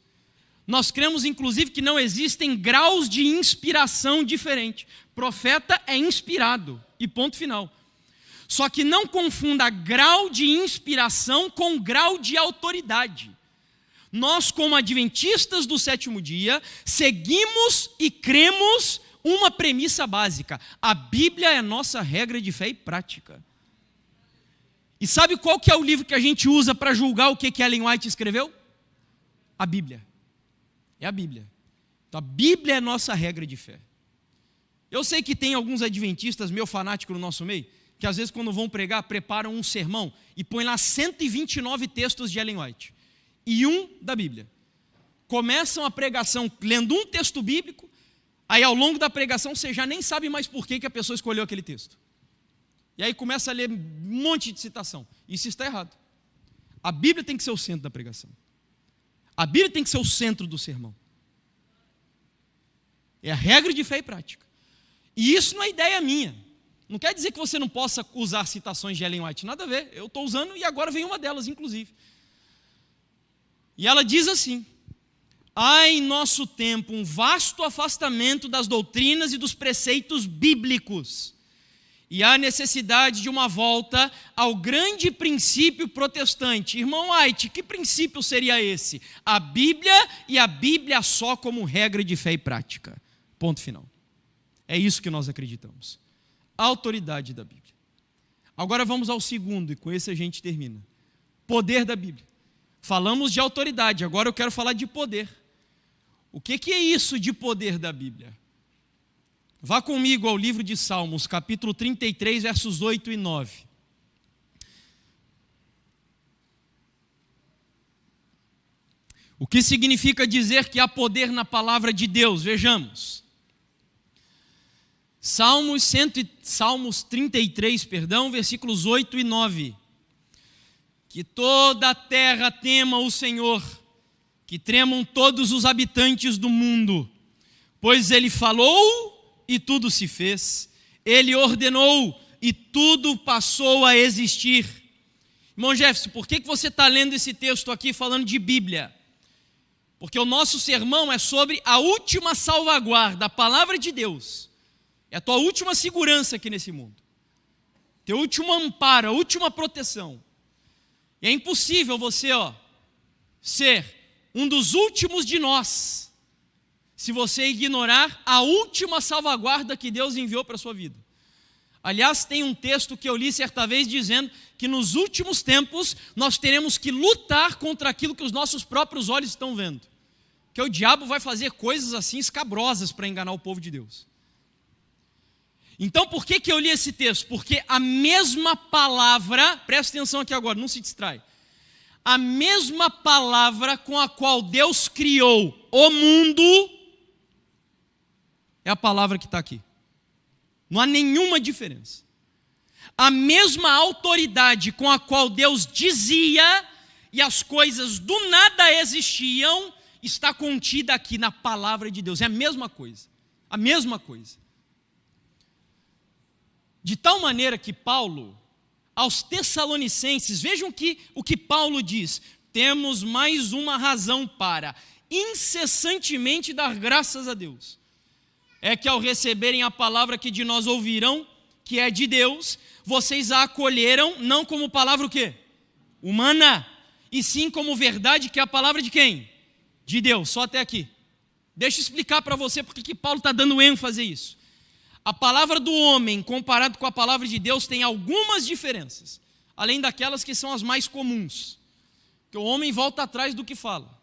Nós cremos, inclusive, que não existem graus de inspiração diferentes. Profeta é inspirado, e ponto final. Só que não confunda grau de inspiração com grau de autoridade. Nós, como adventistas do sétimo dia, seguimos e cremos uma premissa básica: a Bíblia é a nossa regra de fé e prática. E sabe qual que é o livro que a gente usa para julgar o que Ellen White escreveu? A Bíblia. É a Bíblia. Então a Bíblia é a nossa regra de fé. Eu sei que tem alguns adventistas meio fanáticos no nosso meio, que às vezes quando vão pregar, preparam um sermão e põem lá 129 textos de Ellen White e um da Bíblia. Começam a pregação lendo um texto bíblico, aí ao longo da pregação você já nem sabe mais por que a pessoa escolheu aquele texto. E aí começa a ler um monte de citação. Isso está errado. A Bíblia tem que ser o centro da pregação. A Bíblia tem que ser o centro do sermão. É a regra de fé e prática. E isso não é ideia minha. Não quer dizer que você não possa usar citações de Ellen White. Nada a ver. Eu estou usando e agora vem uma delas, inclusive. E ela diz assim: há em nosso tempo um vasto afastamento das doutrinas e dos preceitos bíblicos. E há necessidade de uma volta ao grande princípio protestante. Irmão White, que princípio seria esse? A Bíblia e a Bíblia só como regra de fé e prática. Ponto final. É isso que nós acreditamos. A autoridade da Bíblia. Agora vamos ao segundo, e com esse a gente termina. Poder da Bíblia. Falamos de autoridade, agora eu quero falar de poder. O que é isso de poder da Bíblia? Vá comigo ao livro de Salmos, capítulo 33, versos 8 e 9. O que significa dizer que há poder na palavra de Deus? Vejamos. Salmos 33, versículos 8 e 9. Que toda a terra tema o Senhor, que tremam todos os habitantes do mundo, pois Ele falou e tudo se fez, Ele ordenou e tudo passou a existir. Irmão Jefferson, por que você está lendo esse texto aqui falando de Bíblia? Porque o nosso sermão é sobre a última salvaguarda, a palavra de Deus. É a tua última segurança aqui nesse mundo. Teu último amparo, a última proteção. E é impossível você, ser um dos últimos de nós, se você ignorar a última salvaguarda que Deus enviou para a sua vida. Aliás, tem um texto que eu li certa vez dizendo que nos últimos tempos nós teremos que lutar contra aquilo que os nossos próprios olhos estão vendo. Que o diabo vai fazer coisas assim escabrosas para enganar o povo de Deus. Então, por que eu li esse texto? Porque a mesma palavra, presta atenção aqui agora, não se distrai. A mesma palavra com a qual Deus criou o mundo é a palavra que está aqui. Não há nenhuma diferença. A mesma autoridade com a qual Deus dizia e as coisas do nada existiam está contida aqui na palavra de Deus. É a mesma coisa. A mesma coisa. De tal maneira que Paulo, aos Tessalonicenses, vejam o que Paulo diz: temos mais uma razão para incessantemente dar graças a Deus. É que ao receberem a palavra que de nós ouviram, que é de Deus, vocês a acolheram, não como palavra o quê? Humana, e sim como verdade, que é a palavra de quem? De Deus, só até aqui. Deixa eu explicar para você porque que Paulo está dando ênfase a isso. A palavra do homem, comparado com a palavra de Deus, tem algumas diferenças, além daquelas que são as mais comuns. Porque o homem volta atrás do que fala.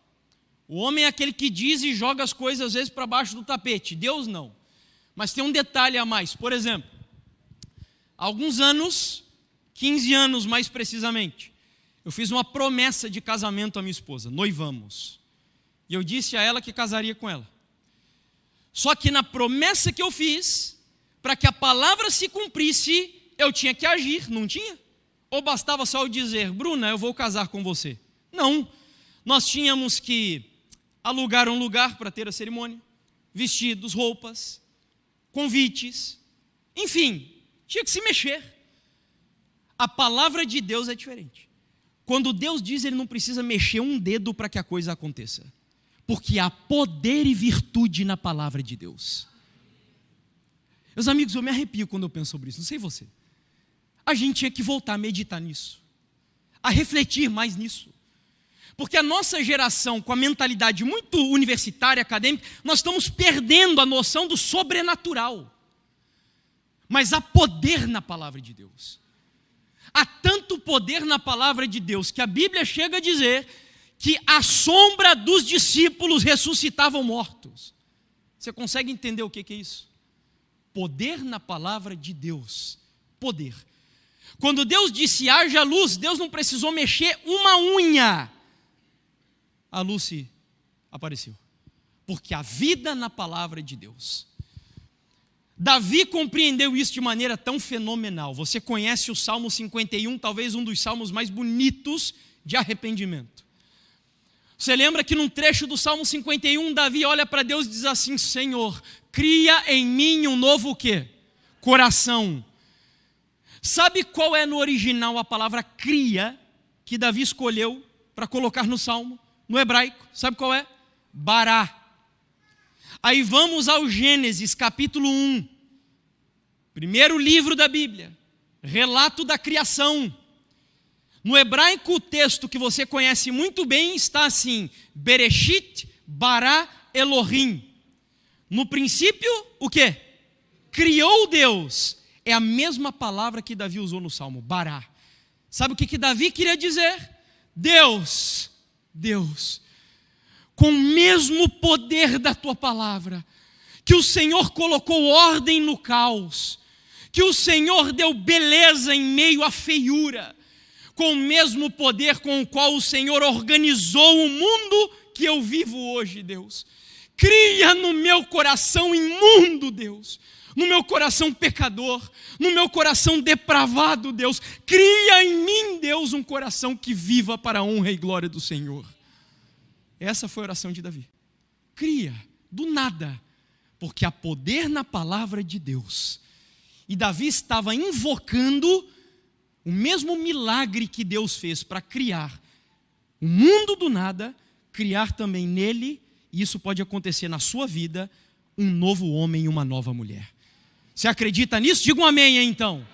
O homem é aquele que diz e joga as coisas às vezes para baixo do tapete. Deus não. Mas tem um detalhe a mais. Por exemplo, há alguns anos, 15 anos mais precisamente, eu fiz uma promessa de casamento à minha esposa. Noivamos. E eu disse a ela que casaria com ela. Só que na promessa que eu fiz, para que a palavra se cumprisse, eu tinha que agir, não tinha? Ou bastava só eu dizer: Bruna, eu vou casar com você? Não. Nós tínhamos que alugar um lugar para ter a cerimônia, vestidos, roupas, convites, enfim, tinha que se mexer. A palavra de Deus é diferente. Quando Deus diz, Ele não precisa mexer um dedo para que a coisa aconteça, porque há poder e virtude na palavra de Deus. Meus amigos, eu me arrepio quando eu penso sobre isso, não sei você. A gente tinha que voltar a meditar nisso, a refletir mais nisso. Porque a nossa geração, com a mentalidade muito universitária, acadêmica, nós estamos perdendo a noção do sobrenatural. Mas há poder na palavra de Deus. Há tanto poder na palavra de Deus que a Bíblia chega a dizer que à sombra dos discípulos ressuscitavam mortos. Você consegue entender o que é isso? Poder na palavra de Deus. Poder. Quando Deus disse haja luz, Deus não precisou mexer uma unha. A luz se apareceu. Porque a vida na palavra de Deus. Davi compreendeu isso de maneira tão fenomenal. Você conhece o Salmo 51, talvez um dos salmos mais bonitos de arrependimento. Você lembra que num trecho do Salmo 51, Davi olha para Deus e diz assim: Senhor, cria em mim um novo o quê? Coração. Sabe qual é no original a palavra cria que Davi escolheu para colocar no Salmo? No hebraico, sabe qual é? Bará. Aí vamos ao Gênesis, capítulo 1. Primeiro livro da Bíblia. Relato da criação. No hebraico, o texto que você conhece muito bem está assim: Bereshit bara Elohim. No princípio, o quê? Criou Deus. É a mesma palavra que Davi usou no Salmo, bará. Sabe o que Davi queria dizer? Deus, com o mesmo poder da tua palavra, que o Senhor colocou ordem no caos, que o Senhor deu beleza em meio à feiura, com o mesmo poder com o qual o Senhor organizou o mundo que eu vivo hoje, Deus. Cria no meu coração imundo, Deus, no meu coração pecador, no meu coração depravado, Deus. Cria em mim, Deus, um coração que viva para a honra e glória do Senhor. Essa foi a oração de Davi. Cria, do nada, porque há poder na palavra de Deus. E Davi estava invocando o mesmo milagre que Deus fez para criar o mundo do nada, criar também nele, e isso pode acontecer na sua vida, um novo homem e uma nova mulher. Você acredita nisso? Diga um amém aí, então. Amém.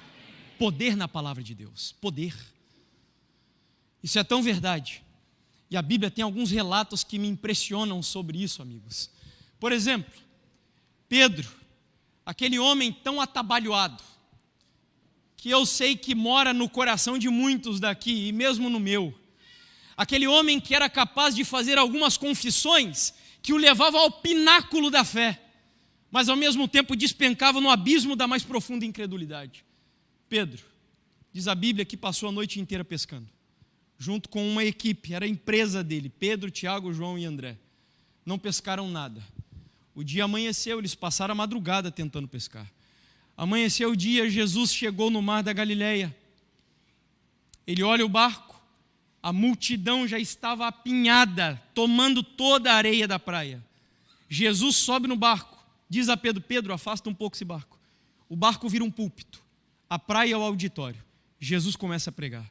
Poder na palavra de Deus. Poder. Isso é tão verdade. E a Bíblia tem alguns relatos que me impressionam sobre isso, amigos. Por exemplo, Pedro, aquele homem tão atabalhoado, que eu sei que mora no coração de muitos daqui, e mesmo no meu. Aquele homem que era capaz de fazer algumas confissões que o levavam ao pináculo da fé, mas ao mesmo tempo despencava no abismo da mais profunda incredulidade. Pedro, diz a Bíblia que passou a noite inteira pescando, junto com uma equipe, era a empresa dele, Pedro, Tiago, João e André. Não pescaram nada. O dia amanheceu, eles passaram a madrugada tentando pescar. Amanheceu o dia, Jesus chegou no mar da Galileia. Ele olha o barco, a multidão já estava apinhada, tomando toda a areia da praia. Jesus sobe no barco, diz a Pedro: Pedro, afasta um pouco esse barco. O barco vira um púlpito, a praia é o auditório. Jesus começa a pregar.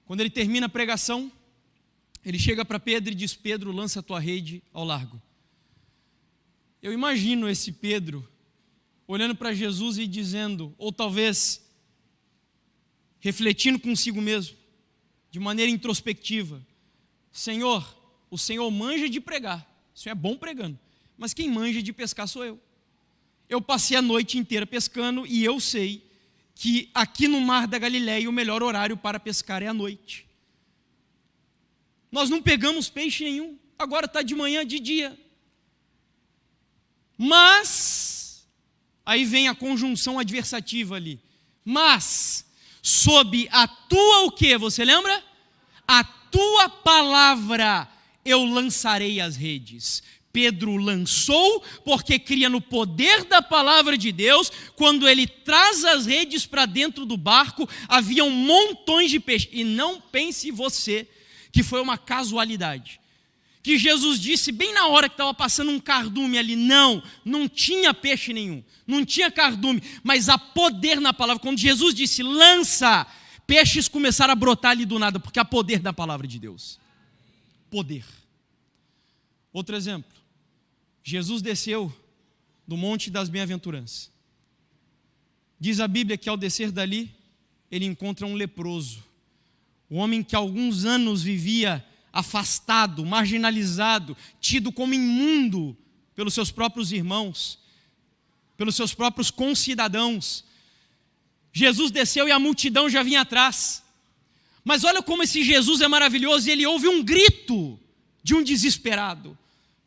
Quando ele termina a pregação, ele chega para Pedro e diz: Pedro, lança a tua rede ao largo. Eu imagino esse Pedro olhando para Jesus e dizendo, ou talvez refletindo consigo mesmo, de maneira introspectiva: Senhor, o Senhor manja de pregar, o Senhor é bom pregando, mas quem manja de pescar sou eu. Eu passei a noite inteira pescando e eu sei que aqui no mar da Galileia o melhor horário para pescar é à noite. Nós não pegamos peixe nenhum, agora está de manhã, de dia. Mas, aí vem a conjunção adversativa ali. Mas, sob a tua o quê? Você lembra? A tua palavra eu lançarei as redes. Pedro lançou porque cria no poder da palavra de Deus. Quando ele traz as redes para dentro do barco, haviam montões de peixe. E não pense você que foi uma casualidade, que Jesus disse bem na hora que estava passando um cardume ali. Não tinha peixe nenhum, não tinha cardume, mas há poder na palavra. Quando Jesus disse lança, peixes começaram a brotar ali do nada, porque há poder da palavra de Deus. Poder. Outro exemplo, Jesus desceu do Monte das Bem-aventuranças. Diz a Bíblia que ao descer dali, ele encontra um leproso, um homem que há alguns anos vivia afastado, marginalizado, tido como imundo pelos seus próprios irmãos, pelos seus próprios concidadãos. Jesus desceu e a multidão já vinha atrás. Mas olha como esse Jesus é maravilhoso, e ele ouve um grito de um desesperado.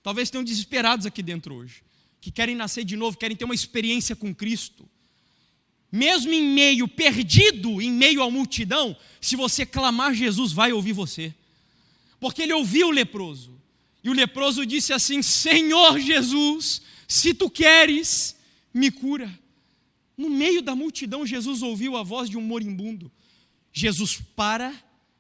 Talvez tenham desesperados aqui dentro hoje, que querem nascer de novo, querem ter uma experiência com Cristo. Mesmo em meio, perdido, em meio à multidão, se você clamar, Jesus vai ouvir você. Porque ele ouviu o leproso, e o leproso disse assim: Senhor Jesus, se tu queres, me cura. No meio da multidão, Jesus ouviu a voz de um moribundo. Jesus para,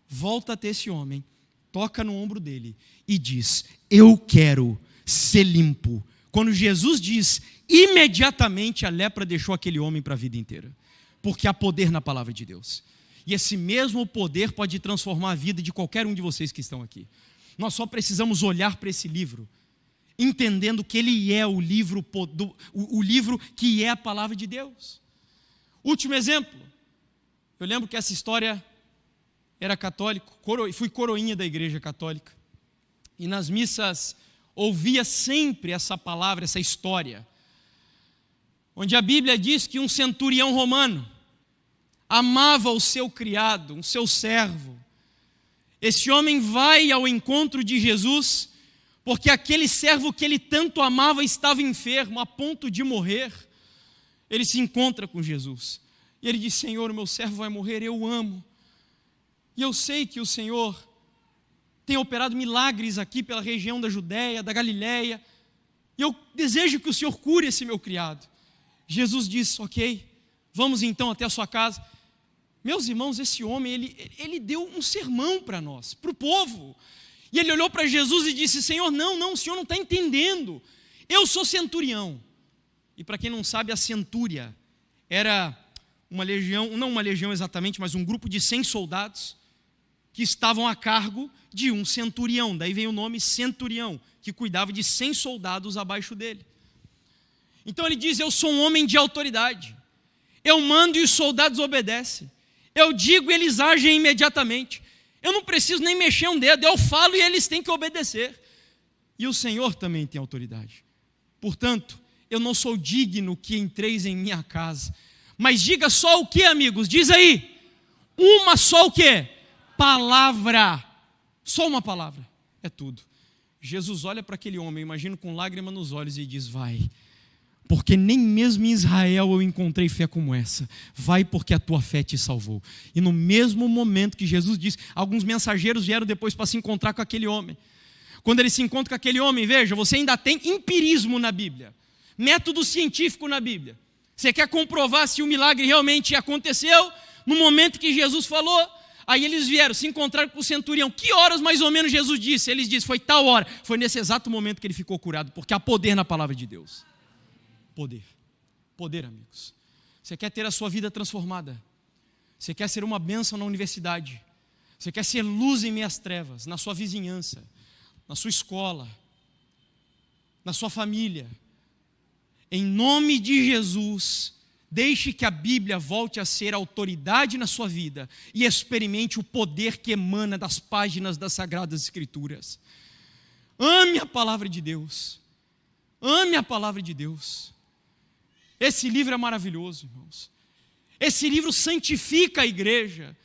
volta até esse homem, toca no ombro dele e diz: eu quero ser limpo. Quando Jesus diz, imediatamente a lepra deixou aquele homem para a vida inteira. Porque há poder na palavra de Deus. E esse mesmo poder pode transformar a vida de qualquer um de vocês que estão aqui. Nós só precisamos olhar para esse livro, entendendo que ele é o livro que é a palavra de Deus. Último exemplo. Eu lembro que essa história era católico, fui coroinha da igreja católica. E nas missas ouvia sempre essa palavra, essa história, onde a Bíblia diz que um centurião romano amava o seu criado, o seu servo. Esse homem vai ao encontro de Jesus, porque aquele servo que ele tanto amava estava enfermo, a ponto de morrer. Ele se encontra com Jesus. E ele diz: Senhor, o meu servo vai morrer, eu o amo. E eu sei que o Senhor tem operado milagres aqui pela região da Judéia, da Galiléia. E eu desejo que o Senhor cure esse meu criado. Jesus diz: ok, vamos então até a sua casa. Meus irmãos, esse homem, ele deu um sermão para nós, para o povo. E ele olhou para Jesus e disse: Senhor, não, o Senhor não está entendendo. Eu sou centurião. E para quem não sabe, a centúria era uma legião, não uma legião exatamente, mas um grupo de 100 soldados que estavam a cargo de um centurião. Daí vem o nome centurião, que cuidava de 100 soldados abaixo dele. Então ele diz: eu sou um homem de autoridade. Eu mando e os soldados obedecem. Eu digo e eles agem imediatamente. Eu não preciso nem mexer um dedo, eu falo e eles têm que obedecer. E o Senhor também tem autoridade. Portanto, eu não sou digno que entreis em minha casa. Mas diga só o que, amigos? Diz aí. Uma só o que? Palavra. Só uma palavra. É tudo. Jesus olha para aquele homem, imagino com lágrima nos olhos, e diz: vai. Porque nem mesmo em Israel eu encontrei fé como essa. Vai, porque a tua fé te salvou. E no mesmo momento que Jesus disse, alguns mensageiros vieram depois para se encontrar com aquele homem. Quando ele se encontra com aquele homem, veja, você ainda tem empirismo na Bíblia, método científico na Bíblia. Você quer comprovar se o milagre realmente aconteceu? No momento que Jesus falou, aí eles vieram, se encontraram com o centurião. Que horas mais ou menos Jesus disse? Eles disseram: foi tal hora. Foi nesse exato momento que ele ficou curado, porque há poder na palavra de Deus. Poder, amigos. Você quer ter a sua vida transformada? Você quer ser uma bênção na universidade? Você quer ser luz em meio às trevas, na sua vizinhança, na sua escola, na sua família? Em nome de Jesus, deixe que a Bíblia volte a ser autoridade na sua vida e experimente o poder que emana das páginas das Sagradas Escrituras. Ame a palavra de Deus. Ame a palavra de Deus. Esse livro é maravilhoso, irmãos. Esse livro santifica a igreja.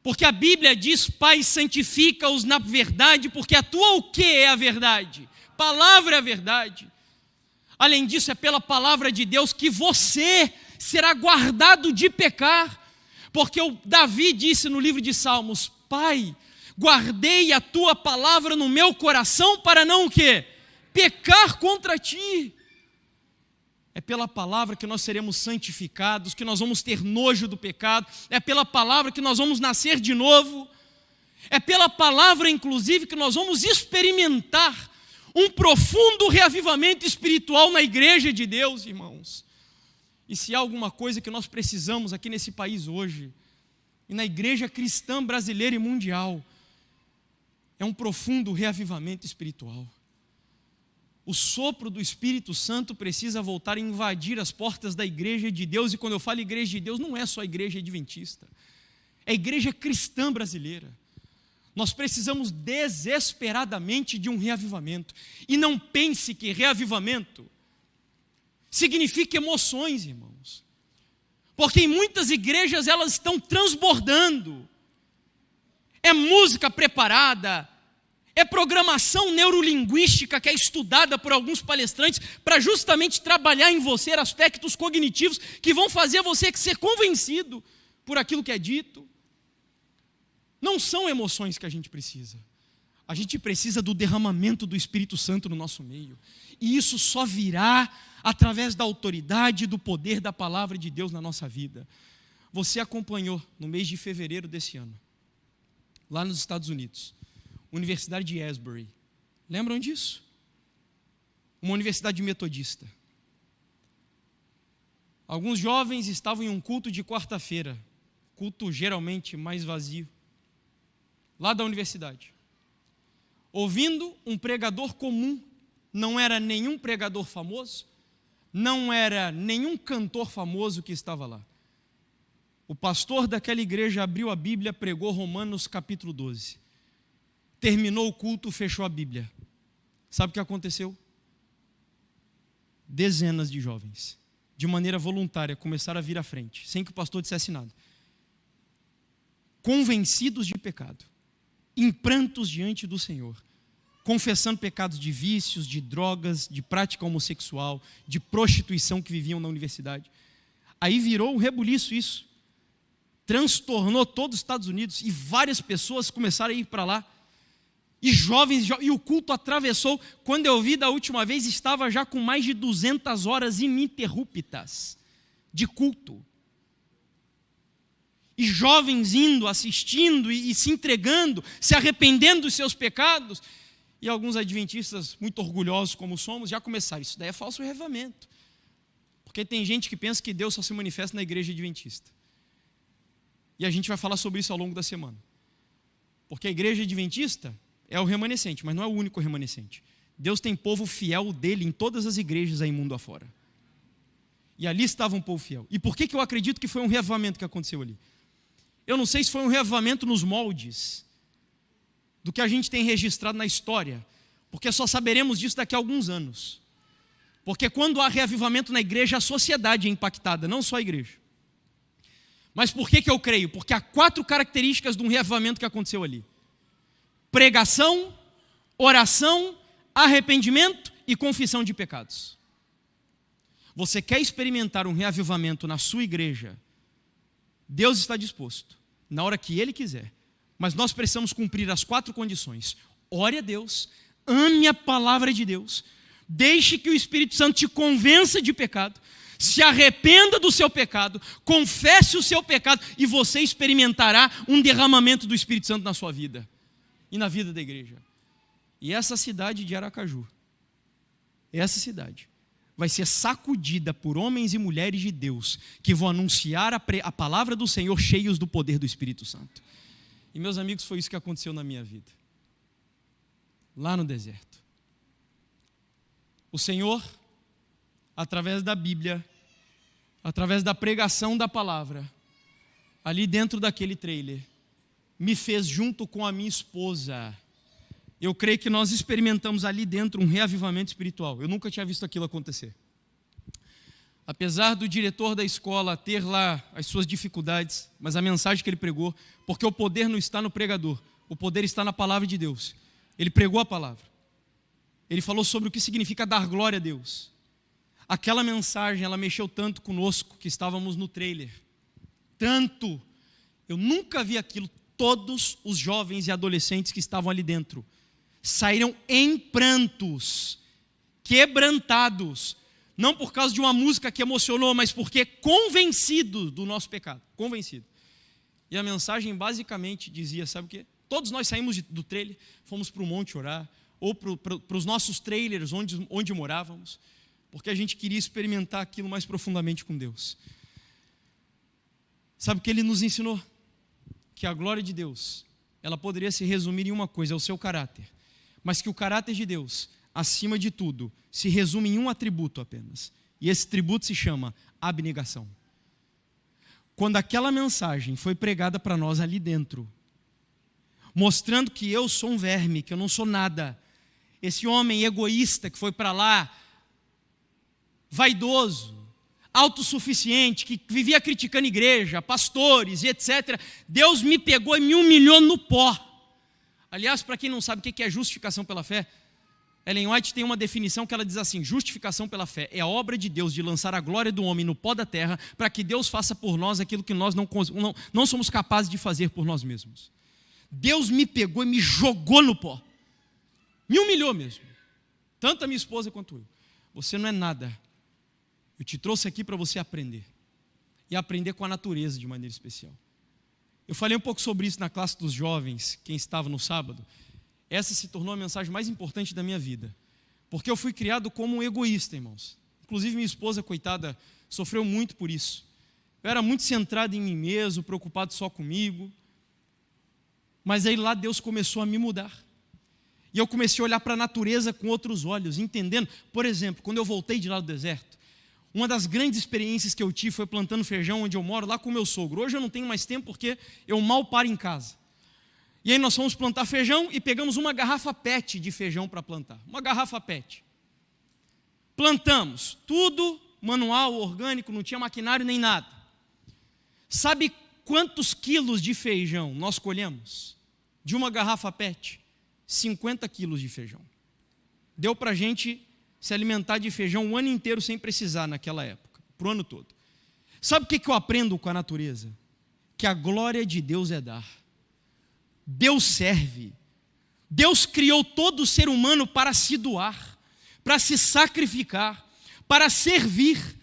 Porque a Bíblia diz: Pai, santifica-os na verdade, porque a tua o que é a verdade? Palavra é a verdade. Além disso, é pela palavra de Deus que você será guardado de pecar. Porque o Davi disse no livro de Salmos: Pai, guardei a tua palavra no meu coração para não o quê? Pecar contra ti. É pela palavra que nós seremos santificados, que nós vamos ter nojo do pecado. É pela palavra que nós vamos nascer de novo. É pela palavra, inclusive, que nós vamos experimentar um profundo reavivamento espiritual na igreja de Deus, irmãos. E se há alguma coisa que nós precisamos aqui nesse país hoje, e na igreja cristã brasileira e mundial, é um profundo reavivamento espiritual. O sopro do Espírito Santo precisa voltar a invadir as portas da igreja de Deus. E quando eu falo igreja de Deus, não é só a igreja adventista, é a igreja cristã brasileira. Nós precisamos desesperadamente de um reavivamento. E não pense que reavivamento significa emoções, irmãos. Porque em muitas igrejas elas estão transbordando. É música preparada, é programação neurolinguística que é estudada por alguns palestrantes para justamente trabalhar em você aspectos cognitivos que vão fazer você ser convencido por aquilo que é dito. Não são emoções que a gente precisa. A gente precisa do derramamento do Espírito Santo no nosso meio. E isso só virá através da autoridade e do poder da palavra de Deus na nossa vida. Você acompanhou no mês de fevereiro desse ano, lá nos Estados Unidos, Universidade de Asbury. Lembram disso? Uma universidade metodista. Alguns jovens estavam em um culto de quarta-feira, culto geralmente mais vazio, lá da universidade, ouvindo um pregador comum. Não era nenhum pregador famoso, não era nenhum cantor famoso que estava lá. O pastor daquela igreja abriu a Bíblia, pregou Romanos capítulo 12. Terminou o culto, fechou a Bíblia. Sabe o que aconteceu? Dezenas de jovens, de maneira voluntária, começaram a vir à frente, sem que o pastor dissesse nada. Convencidos de pecado, em prantos diante do Senhor, confessando pecados de vícios, de drogas, de prática homossexual, de prostituição que viviam na universidade. Aí virou um rebuliço isso. Transtornou todos os Estados Unidos e várias pessoas começaram a ir para lá. E jovens, e o culto atravessou. Quando eu vi da última vez, estava já com mais de 200 horas ininterruptas de culto. E jovens indo, assistindo e se entregando, se arrependendo dos seus pecados. E alguns adventistas, muito orgulhosos como somos, já começaram. Isso daí é falso reavivamento. Porque tem gente que pensa que Deus só se manifesta na igreja adventista. E a gente vai falar sobre isso ao longo da semana. Porque a igreja adventista é o remanescente, mas não é o único remanescente. Deus tem povo fiel dele em todas as igrejas aí mundo afora. E ali estava um povo fiel. E por que eu acredito que foi um reavivamento que aconteceu ali? Eu não sei se foi um reavivamento nos moldes do que a gente tem registrado na história, porque só saberemos disso daqui a alguns anos. Porque quando há reavivamento na igreja, a sociedade é impactada, não só a igreja. Mas por que eu creio? Porque há 4 características de um reavivamento que aconteceu ali: pregação, oração, arrependimento e confissão de pecados. Você quer experimentar um reavivamento na sua igreja? Deus está disposto, na hora que Ele quiser. Mas nós precisamos cumprir as 4 condições. Ore a Deus, ame a palavra de Deus, deixe que o Espírito Santo te convença de pecado, se arrependa do seu pecado, confesse o seu pecado e você experimentará um derramamento do Espírito Santo na sua vida e na vida da igreja. E essa cidade de Aracaju, essa cidade, vai ser sacudida por homens e mulheres de Deus que vão anunciar a palavra do Senhor cheios do poder do Espírito Santo. E meus amigos, foi isso que aconteceu na minha vida, lá no deserto. O Senhor, através da Bíblia, através da pregação da palavra, ali dentro daquele trailer, me fez junto com a minha esposa. Eu creio que nós experimentamos ali dentro um reavivamento espiritual. Eu nunca tinha visto aquilo acontecer. Apesar do diretor da escola ter lá as suas dificuldades, mas a mensagem que ele pregou, porque o poder não está no pregador, o poder está na palavra de Deus. Ele pregou a palavra. Ele falou sobre o que significa dar glória a Deus. Aquela mensagem, ela mexeu tanto conosco que estávamos no trailer. Tanto. Eu nunca vi aquilo. Todos os jovens e adolescentes que estavam ali dentro saíram em prantos, quebrantados, não por causa de uma música que emocionou, mas porque convencidos do nosso pecado, convencido. E a mensagem basicamente dizia, sabe o quê? Todos nós saímos do trailer, fomos para o monte orar, ou para os nossos trailers onde morávamos, porque a gente queria experimentar aquilo mais profundamente com Deus. Sabe o que ele nos ensinou? Que a glória de Deus, ela poderia se resumir em uma coisa, é o seu caráter. Mas que o caráter de Deus, acima de tudo, se resume em um atributo apenas. E esse atributo se chama abnegação. Quando aquela mensagem foi pregada para nós ali dentro, mostrando que eu sou um verme, que eu não sou nada, esse homem egoísta que foi para lá, vaidoso, autossuficiente, que vivia criticando igreja, pastores e etc. Deus me pegou e me humilhou no pó. Aliás, para quem não sabe o que é justificação pela fé, Ellen White tem uma definição que ela diz assim: justificação pela fé é a obra de Deus de lançar a glória do homem no pó da terra para que Deus faça por nós aquilo que nós não somos capazes de fazer por nós mesmos. Deus me pegou e me jogou no pó. Me humilhou mesmo. Tanto a minha esposa quanto eu. Você não é nada. Eu te trouxe aqui para você aprender. E aprender com a natureza de maneira especial. Eu falei um pouco sobre isso na classe dos jovens, quem estava no sábado. Essa se tornou a mensagem mais importante da minha vida. Porque eu fui criado como um egoísta, irmãos. Inclusive minha esposa, coitada, sofreu muito por isso. Eu era muito centrado em mim mesmo, preocupado só comigo. Mas aí lá Deus começou a me mudar. E eu comecei a olhar para a natureza com outros olhos, entendendo. Por exemplo, quando eu voltei de lá do deserto, uma das grandes experiências que eu tive foi plantando feijão onde eu moro, lá com o meu sogro. Hoje eu não tenho mais tempo porque eu mal paro em casa. E aí nós fomos plantar feijão e pegamos uma garrafa PET de feijão para plantar. Uma garrafa PET. Plantamos, tudo manual, orgânico, não tinha maquinário nem nada. Sabe quantos quilos de feijão nós colhemos? De uma garrafa PET? 50 quilos de feijão. Deu para a gente se alimentar de feijão o ano inteiro sem precisar naquela época, para o ano todo. Sabe o que eu aprendo com a natureza? Que a glória de Deus é dar. Deus serve. Deus criou todo ser humano para se doar, para se sacrificar, para servir.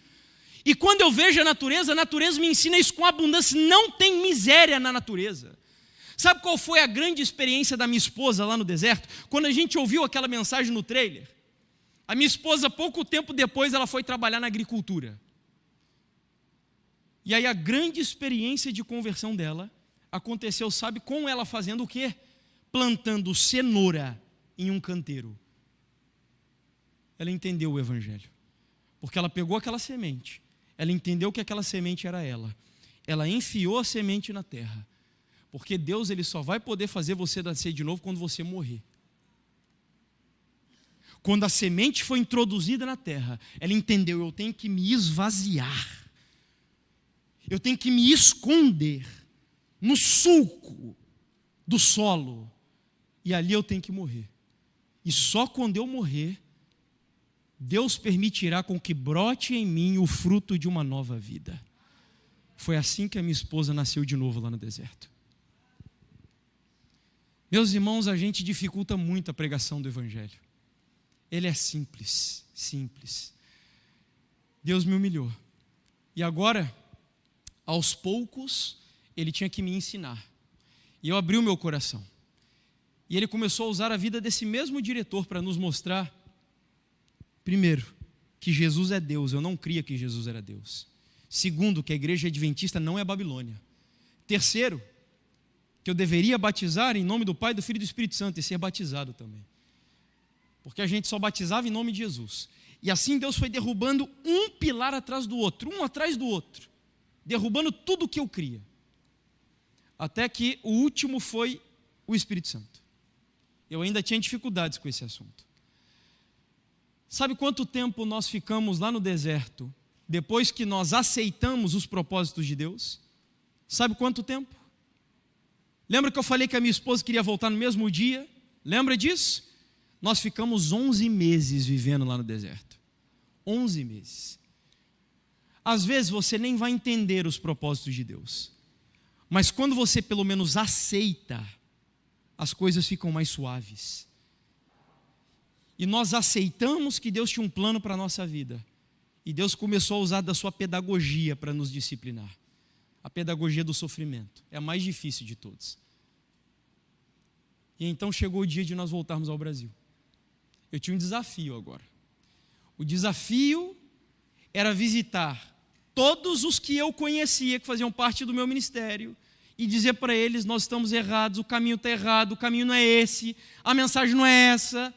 E quando eu vejo a natureza me ensina isso com abundância. Não tem miséria na natureza. Sabe qual foi a grande experiência da minha esposa lá no deserto? Quando a gente ouviu aquela mensagem no trailer, a minha esposa, pouco tempo depois, ela foi trabalhar na agricultura. E aí a grande experiência de conversão dela aconteceu, sabe, com ela fazendo o quê? Plantando cenoura em um canteiro. Ela entendeu o evangelho. Porque ela pegou aquela semente, ela entendeu que aquela semente era ela. Ela enfiou a semente na terra. Porque Deus, Ele só vai poder fazer você nascer de novo quando você morrer. Quando a semente foi introduzida na terra, ela entendeu, eu tenho que me esvaziar. Eu tenho que me esconder no sulco do solo. E ali eu tenho que morrer. E só quando eu morrer, Deus permitirá com que brote em mim o fruto de uma nova vida. Foi assim que a minha esposa nasceu de novo lá no deserto. Meus irmãos, a gente dificulta muito a pregação do evangelho. Ele é simples, simples. Deus me humilhou. E agora, aos poucos, Ele tinha que me ensinar. E eu abri o meu coração. E Ele começou a usar a vida desse mesmo diretor para nos mostrar, primeiro, que Jesus é Deus. Eu não cria que Jesus era Deus. Segundo, que a igreja adventista não é Babilônia. Terceiro, que eu deveria batizar em nome do Pai, do Filho e do Espírito Santo e ser batizado também. Porque a gente só batizava em nome de Jesus. E assim Deus foi derrubando um pilar atrás do outro, um atrás do outro, derrubando tudo o que eu cria. Até que o último foi o Espírito Santo. Eu ainda tinha dificuldades com esse assunto. Sabe quanto tempo nós ficamos lá no deserto, depois que nós aceitamos os propósitos de Deus? Sabe quanto tempo? Lembra que eu falei que a minha esposa queria voltar no mesmo dia? Lembra disso? Nós ficamos 11 meses vivendo lá no deserto. 11 meses. Às vezes você nem vai entender os propósitos de Deus. Mas quando você pelo menos aceita, as coisas ficam mais suaves. E nós aceitamos que Deus tinha um plano para a nossa vida. E Deus começou a usar da sua pedagogia para nos disciplinar. A pedagogia do sofrimento. É a mais difícil de todas. E então chegou o dia de nós voltarmos ao Brasil. Eu tinha um desafio agora. O desafio era visitar todos os que eu conhecia, que faziam parte do meu ministério, e dizer para eles, nós estamos errados, o caminho está errado, o caminho não é esse, a mensagem não é essa.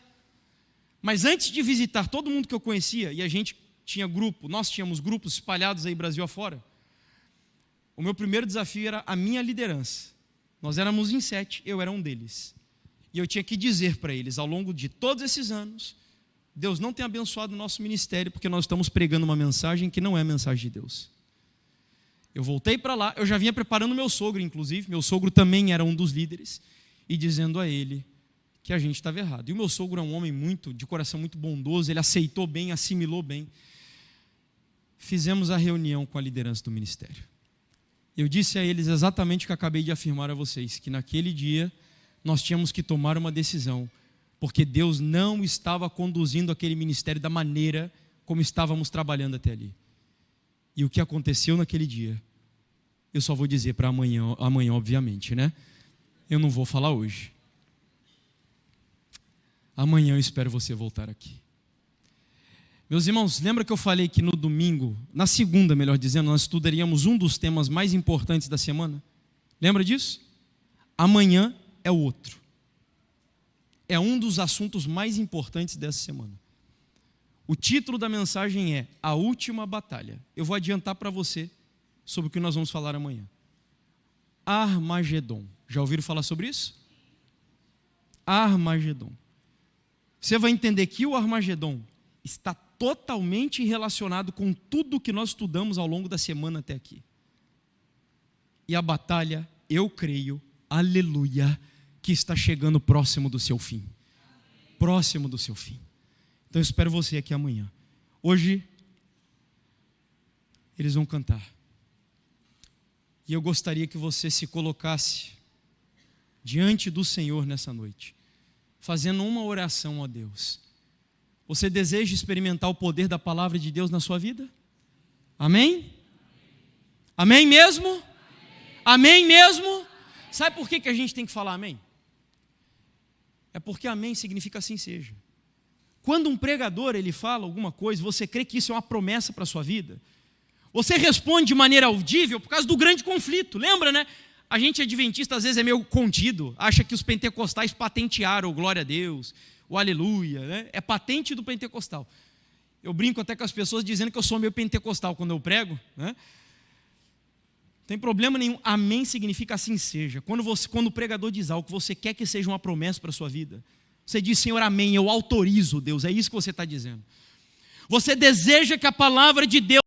Mas antes de visitar todo mundo que eu conhecia, e a gente tinha grupo, nós tínhamos grupos espalhados aí Brasil afora, o meu primeiro desafio era a minha liderança. Nós éramos em 7, eu era um deles. E eu tinha que dizer para eles, ao longo de todos esses anos, Deus não tem abençoado o nosso ministério, porque nós estamos pregando uma mensagem que não é a mensagem de Deus. Eu voltei para lá, eu já vinha preparando meu sogro, inclusive, meu sogro também era um dos líderes, e dizendo a ele que a gente estava errado. E o meu sogro é um homem de coração muito bondoso, ele aceitou bem, assimilou bem. Fizemos a reunião com a liderança do ministério. Eu disse a eles exatamente o que acabei de afirmar a vocês, que naquele dia nós tínhamos que tomar uma decisão, porque Deus não estava conduzindo aquele ministério da maneira como estávamos trabalhando até ali. E o que aconteceu naquele dia, eu só vou dizer para amanhã, obviamente, né? Eu não vou falar hoje. Amanhã eu espero você voltar aqui. Meus irmãos, lembra que eu falei que no domingo, na segunda, melhor dizendo, nós estudaríamos um dos temas mais importantes da semana? Lembra disso? Amanhã é o outro. É um dos assuntos mais importantes dessa semana. O título da mensagem é A Última Batalha. Eu vou adiantar para você sobre o que nós vamos falar amanhã. Armagedon. Já ouviram falar sobre isso? Armagedon. Você vai entender que o Armagedon está totalmente relacionado com tudo que nós estudamos ao longo da semana até aqui. E a batalha, eu creio, aleluia, que está chegando próximo do seu fim. Próximo do seu fim. Então eu espero você aqui amanhã. Hoje, eles vão cantar. E eu gostaria que você se colocasse diante do Senhor nessa noite, fazendo uma oração a Deus. Você deseja experimentar o poder da palavra de Deus na sua vida? Amém? Amém mesmo? Amém mesmo? Sabe por que a gente tem que falar amém? É porque amém significa assim seja. Quando um pregador ele fala alguma coisa, você crê que isso é uma promessa para a sua vida? Você responde de maneira audível por causa do grande conflito. Lembra, né? A gente adventista às vezes é meio contido, acha que os pentecostais patentearam o glória a Deus, o aleluia, né? É patente do pentecostal. Eu brinco até com as pessoas dizendo que eu sou meio pentecostal quando eu prego, né? Não tem problema nenhum, amém significa assim seja. Quando o pregador diz algo que você quer que seja uma promessa para a sua vida, você diz, Senhor, amém, eu autorizo, Deus, é isso que você está dizendo. Você deseja que a palavra de Deus